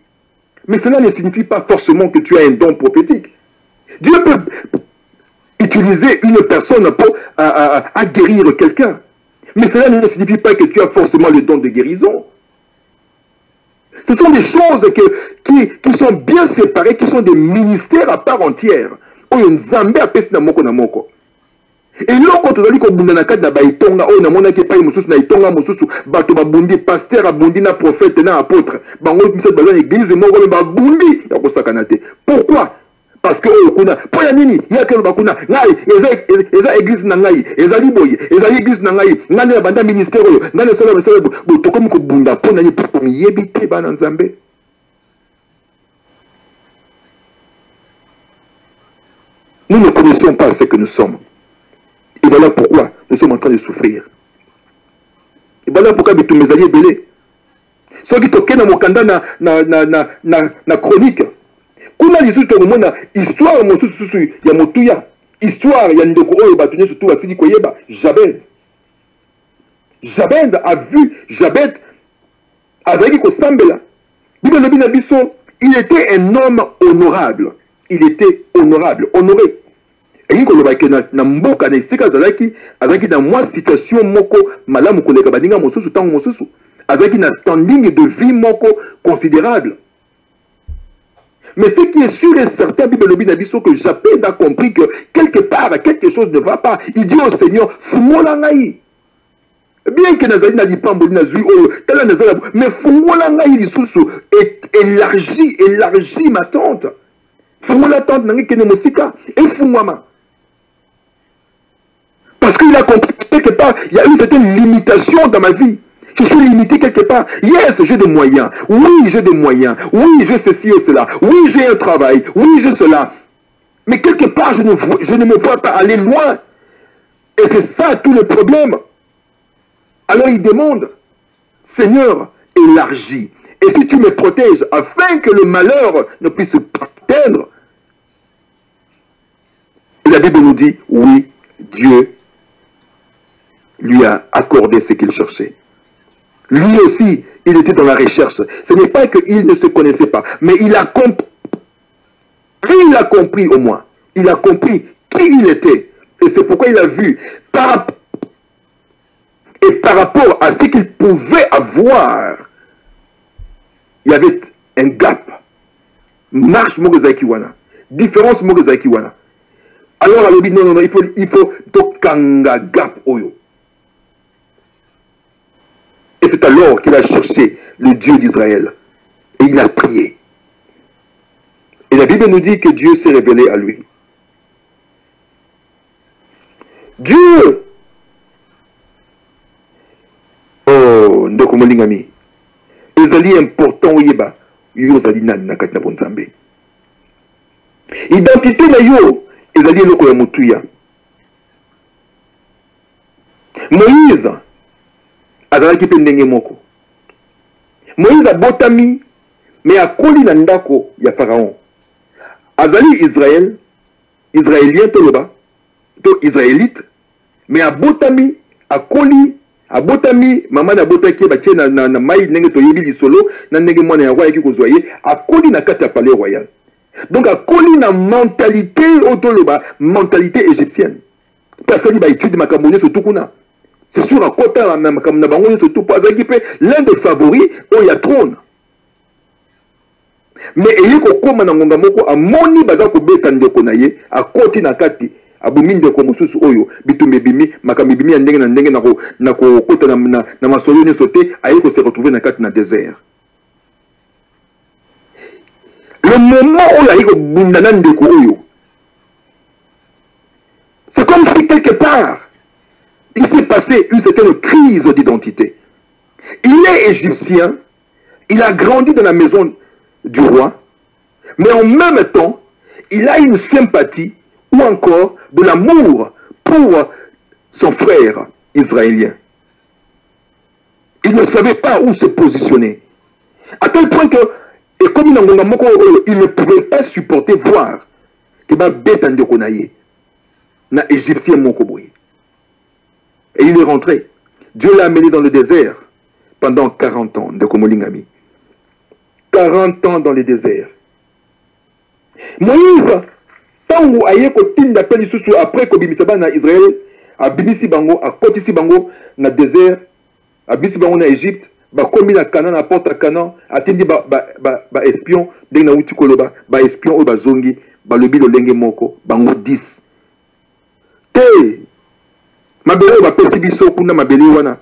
A: Mais cela ne signifie pas forcément que tu as un don prophétique. Dieu peut utiliser une personne pour à guérir quelqu'un. Mais cela ne signifie pas que tu as forcément le don de guérison. Ce sont des choses qui sont bien séparées, qui sont des ministères à part entière. Oyo Nzambe apesi na moko na moko. Et loko tozali ko bunda na kati na baitonga oyo na mona ke pai mususu na itonga mususu bato babundi pasteur abundi na prophète na apôtre. Bango biso bazana église moko me babundi ya kosakana te. Pourquoi? Parce que oyo kuna po ya nini ya kelo bakuna ngai eza église na ngai ezali boye ezali église na ngai ngane banda ministère oyo ngane sala mesala bo tokomi ko bunda po na ni po miyebi te bana Nzambe. Nous ne connaissons pas ce que nous sommes. Et voilà pourquoi nous sommes en train de souffrir. Et voilà pourquoi bitumezali belé. Soki tokena mokanda na chronique. Kuna lisusu tokomona histoire mosusu ya motuya, histoire ya ndeko oyo bato nyonso tu basili koyeba Jabez. Jabez a vu Jabez azalaki kosambela. Bible lobi na biso, il était un homme honorable. Il était honorable, honoré. Et koloba ke na mboka na esika azalaki na mwa situation moko malamu koleka baninga mosusu tango mosusu. Azalaki na standing de vie moko considérable. Mais ce qui est sûr et certain, Bible lobi na biso que Jabez a compris que quelque part, quelque chose ne va pas. Il dit au Seigneur, fumola ngai. Bien que nazali na lipambo na zui oyo, tala nazala, mais fumola ngai lisusu élargis ma tente. Fumola tente nangi kene mosika et fumwama. Parce qu'il a compris que quelque part, il y a une certaine limitation dans ma vie. Je suis limité quelque part. Yes, j'ai des moyens. Oui, j'ai des moyens. Oui, j'ai ceci ou cela. Oui, j'ai un travail. Oui, j'ai cela. Mais quelque part, je ne me vois pas aller loin. Et c'est ça tout le problème. Alors il demande, Seigneur, élargis. Et si tu me protèges, afin que le malheur ne puisse pas t'atteindre. Et la Bible nous dit, oui, Dieu lui a accordé ce qu'il cherchait. Lui aussi, il était dans la recherche. Ce n'est pas qu'il ne se connaissait pas, mais il a compris. Il a compris au moins. Il a compris qui il était. Et c'est pourquoi il a vu. Par rapport à ce qu'il pouvait avoir, il y avait un gap. Marche Mogozakiwana. Différence Mogozakiwana. Alors, elle dit non, il faut tokanga gap oyo. Et c'est alors qu'il a cherché le Dieu d'Israël. Et il a prié. Et la Bible nous dit que Dieu s'est révélé à lui. Dieu. Oh, ndeko molingami. Ezali important yeba. Yo zali na kati na bonzambe. Identité na yo ezali eloko ya mutuya. Moïse azalaki pe ndenge moko. Moïse abotami mais akoli na ndako ya Pharaon. Azali Israël, Israélien toloba, to Israélite, mais abotami akoli abotami mama na botaki batie na mai ndenge toyebi lisolo na ndenge mwana ya roi yaki kozwa ye akoli na kati ya palais royal. Donc akoli na mentalité otoloba mentalité égyptienne. Personne ba étude makambo nyonso tukuna. C'est sûr akota na makambo na bango nyonso tupo azaki pe l'un des favoris au ya trône. Mais eye kokoma na ngonga moko amoni baza kobeta ndeko na ye akoti na kati abumi ndeko mosusu oyo bitumbe bimi makambo bimi ya ndenge na ndenge na kokota na masolo nyonso te aye ko se retrouver na kati na désert. Le moment où il y a eu c'est comme si quelque part il s'est passé une certaine crise d'identité. Il est égyptien, il a grandi dans la maison du roi, mais en même temps, il a une sympathie ou encore de l'amour pour son frère israélien. Il ne savait pas où se positionner. À tel point que et comme il ne pouvait pas supporter voir que ma bête en dekonaye na égyptien mokoboy. Et il est rentré. Dieu l'a amené dans le désert pendant 40 ans de Komolingami. 40 ans dans le désert. Moïse, tant où aye kotin d'appel sous après kobimisaba na Israël, a bimisi bango, a kotisi bango na désert, a bimisi bango na Égypte. Ba komi na Canaan na porte à Canaan atindi ba espion deng na uti koloba ba espion o ba zongi ba lobi lo lenge moko bango 10 te mabele ba pesi biso kuna mabele wana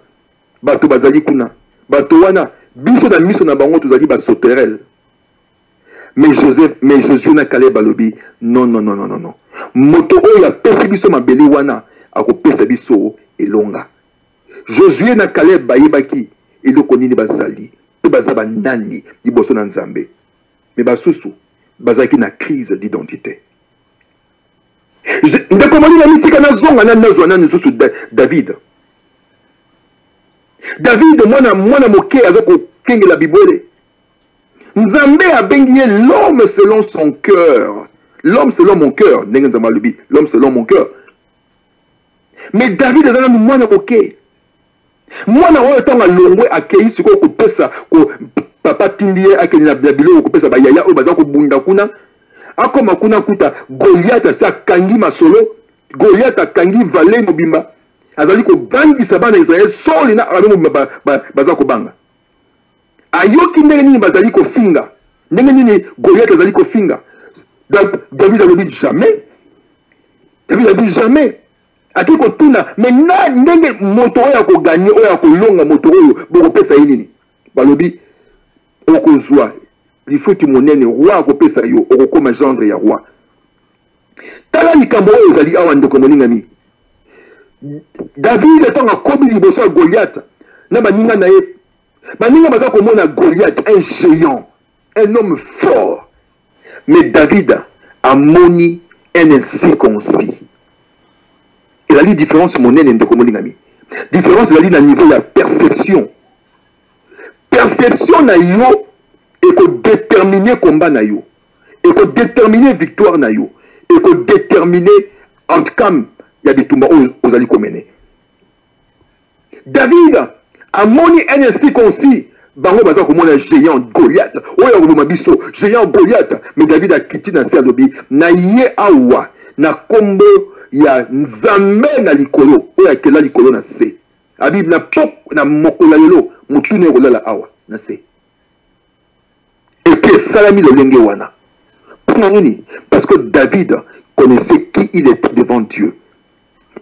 A: bato bazali kuna bato wana biso na miso na bango tozali ba sauterelle mais Josué na Caleb balobi non moto oyo ya pesi biso mabele wana akopesa biso elonga. Josué na Caleb bayebaki et le konini bazali pe bazaba nani liboso na Nzambe mais basusu bazaki na crise d'identité. Ndeko moni na mitika na zonga na nazwa na nsusu David mwana moke azoko kengela bibole Nzambe abengi ye l'homme selon son cœur, l'homme selon mon cœur ndenge Nzambe lubi l'homme selon mon cœur. Mais David azana mwana moke mwana oyo tanga longwe akei siko kopesa ko papa tindie akeli na biloko kopesa ba yaya oyo baza ko bunda kuna akoma kuna kuta Goliath sa kangi masolo Goliath akangi vale mobimba azali ko bangisa bana Israël soli na arabe mobimba baza ko banga ayoki ndenge nini bazali ko finga ndenge nini Goliath azali ko finga. David a dit jamais Akiko tuna mena ndenge moto oya ko gagner oya ko longa moto oyo boko pesa yinini balobi okozwa lifuti monene roi ko pesa yo okoma gendre ya roi tala likambo oyo zali awa ndeko moningami David etonga kobi liboso Goliath na baninga na ye baninga baza ko mona Goliath un géant un homme fort mais David a moni un incirconcis. Il y a une différence monnaie de Komolingami. Différence il y a un niveau de la perception. Perception na yo et que déterminer combat na yo et que déterminer victoire na yo et que déterminer en tout cas il y a des tombes aux alliés comenés. David a moni un incirconcis. Bango baza ko mona géant Goliath. Oya ko mabiso géant Goliath. Mais David a quitté dans sa lobby na ye awa na kombo ya Nzambe na likolo oya kela likolo na se abib na pok na mokola lelo mutune kolala awa na se et puis salami le lenge wana pour nini parce que David connaissait qui il était devant Dieu.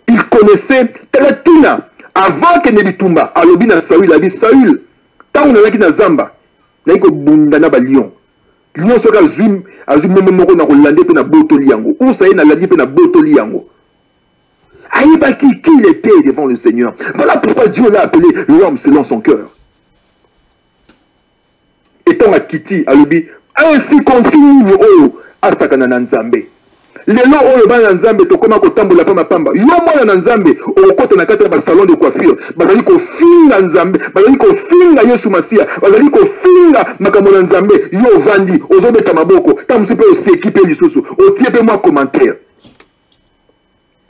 A: Il connaissait Talatina avant que Nebitumba alobi na Saül abi Saül tant on a na zamba na ko bunda na ba lion lion soka azum moko na kolande pe na botoli yango ou ça na landi pe na botoli yango. Aïbaki, qui il était devant le Seigneur. Voilà pourquoi Dieu l'a appelé l'homme selon son cœur. Étant à Kiti, à l'obi, ainsi confine au Asakana Nzambe. Les lois au Ban Nzambe, to koma kotambo la pamba pamba. Yo mwana Nzambe, au côté na kata ba salon de coiffure. Bazali ko finga Nzambe, bazali ko finga Yesu Masia, bazali ko finga makambo Nzambe. Yo vandi, ozobeta maboko, tam sipe o s'équiper lisusu. O tiepe moi commentaire.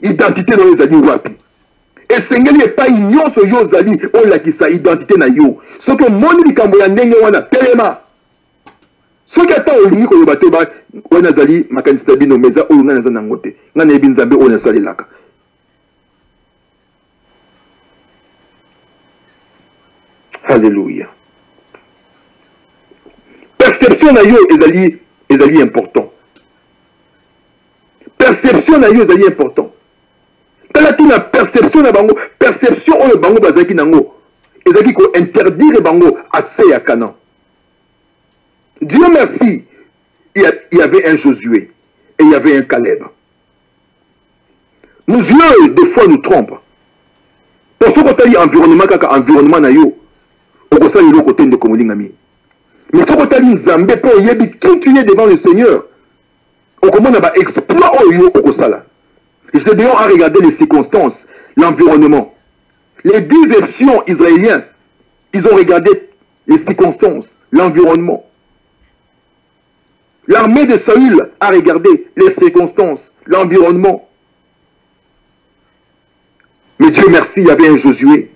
A: Identité dans les amis wapi. esengeli epai nyonso yo ozali olakisa identité na yo. Soki omoni likambo ya ndenge wana telema. Soki ata olingi koloba te wana azali makanisi na bino meza oyo ngai naza nango te. Ngai nayebi nzambe oyo nasalelaka. Alléluia. Perception na yo ezali important. Perception na yo ezali important. Tala tu na perception na bango, perception oyo bango bazaki nango ezaki ko interdire bango accès à Canaan. Dieu merci, il y avait un Josué et il y avait un Caleb. Nos yeux des fois nous trompent. Pour ce qu'on t'a dit environnement kaka environnement na yo, au ça le côté de komolingami. Mais ce qu'on t'a dit Nzambe pour yebi qui tu es devant le Seigneur. Au comment on a exploit au okosala. Je te demande à regarder les circonstances, l'environnement. Les 10 espions israéliens, ils ont regardé les circonstances, l'environnement. L'armée de Saül a regardé les circonstances, l'environnement. Mais Dieu merci, il y avait un Josué,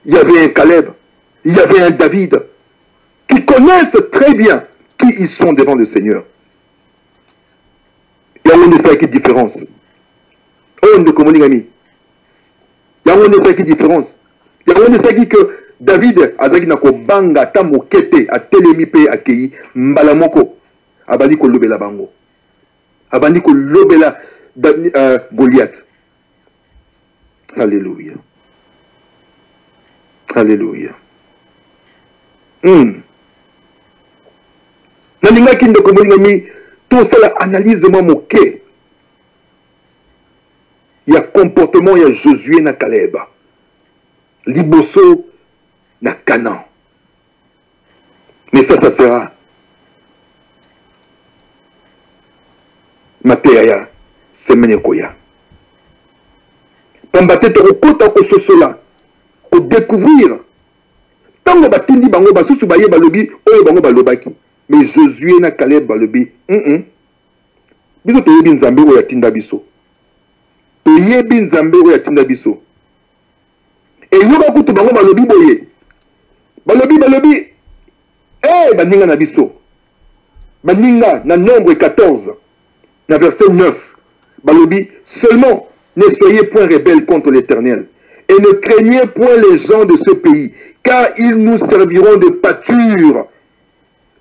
A: il y avait un Caleb, il y avait un David, qui connaissent très bien qui ils sont devant le Seigneur. Il y a une différence. On ne communique ami. Il y a une différence. Il y a une que David azaki na ko banga ta mokete a telemi pe akei mbalamoko abandi ko lobela bango. Abandi ko lobela Goliath. Alléluia. Alléluia. Naninga ki ndeko molinga tout ça la analyse moi moké. Il y a comportement, il y a Josué na Caleb. Liboso na Canaan. Mais ça sera Matéaya, semaine koya. Pambate to kota ko sosola, ko découvrir. Tango batindi bango basusu baye balobi, oyo bango balobaki. Mais Josué na Caleb balobi, biso to yebi Nzambe oyo yatinda biso. To yebi Nzambe oyo yatinda biso. Et yoka kutu bango balobi boye. Balobi, baninga na biso. Baninga na nombre 14, na verset 9. Balobi, seulement ne soyez point rebelles contre l'Éternel, et ne craignez point les gens de ce pays, car ils nous serviront de pâture.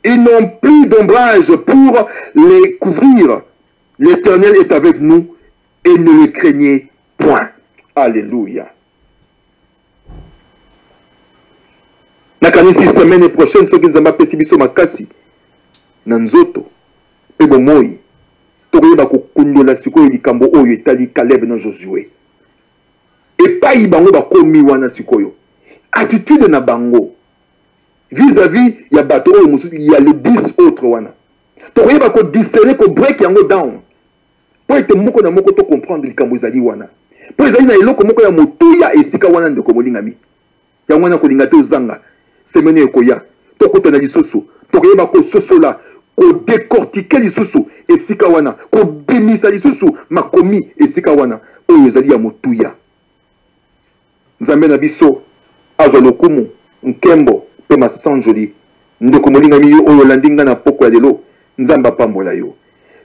A: Ils n'ont plus d'ombrage pour les couvrir. L'Éternel est avec nous, et ne le craignez point. Alléluia. Nakanisi semaine prochaine, ce qui nous a pesi biso makasi, nanzoto, pebo moi, tokoyeba kokundola sikoyo likambo oyo etali Caleb na Josué. Et pas ibango bakomi wana sikoyo. Attitude na bango. Vis-à-vis, il y a bateau, il y a les 10 autres wana. Tokoyeba ko discerner, ko break yango down. Pour être moko na moko to comprendre likambo ezali wana. Pour ezali na eloko moko ya motuya esika wana ndeko molingami. Ya wana ko linga te ozanga. Semene ekoya. Tokota na lisusu. Tokoyeba ko sosola. Ko décortiquer lisusu esika wana. Ko bimisa lisusu makomi esika wana. Oyo ezali ya motuya. Nzambe na biso azwa lokumu nkembo pe masanjoli. Ndeko molingami yo oyo landinga na poko ya lelo. Nzamba pambola yo.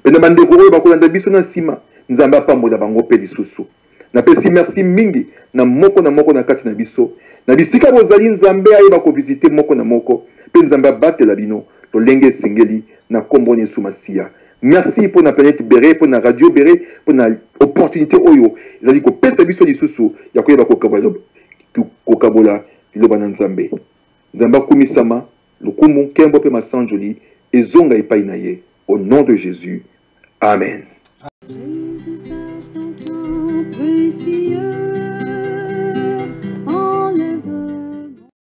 A: Pena bandeko oyo bakolanda biso na sima. Nzamba pambola bango pe lisusu. Na pesi merci mingi na moko na kati na biso. Na bisika bozali Nzambe ayeba ko visiter moko na moko. Pe Nzamba batela bino lolenge singeli na kombo Yesu Masia. Merci pour na planète Béré, pour na radio Béré, pour na opportunité oyo. Ezali ko pesa biso lisusu ya koyeba ko kabola liloba na Nzambe. Nzamba kumisama lokumu kembo pe masanjoli ezonga epai na ye au nom de Jésus. Amen.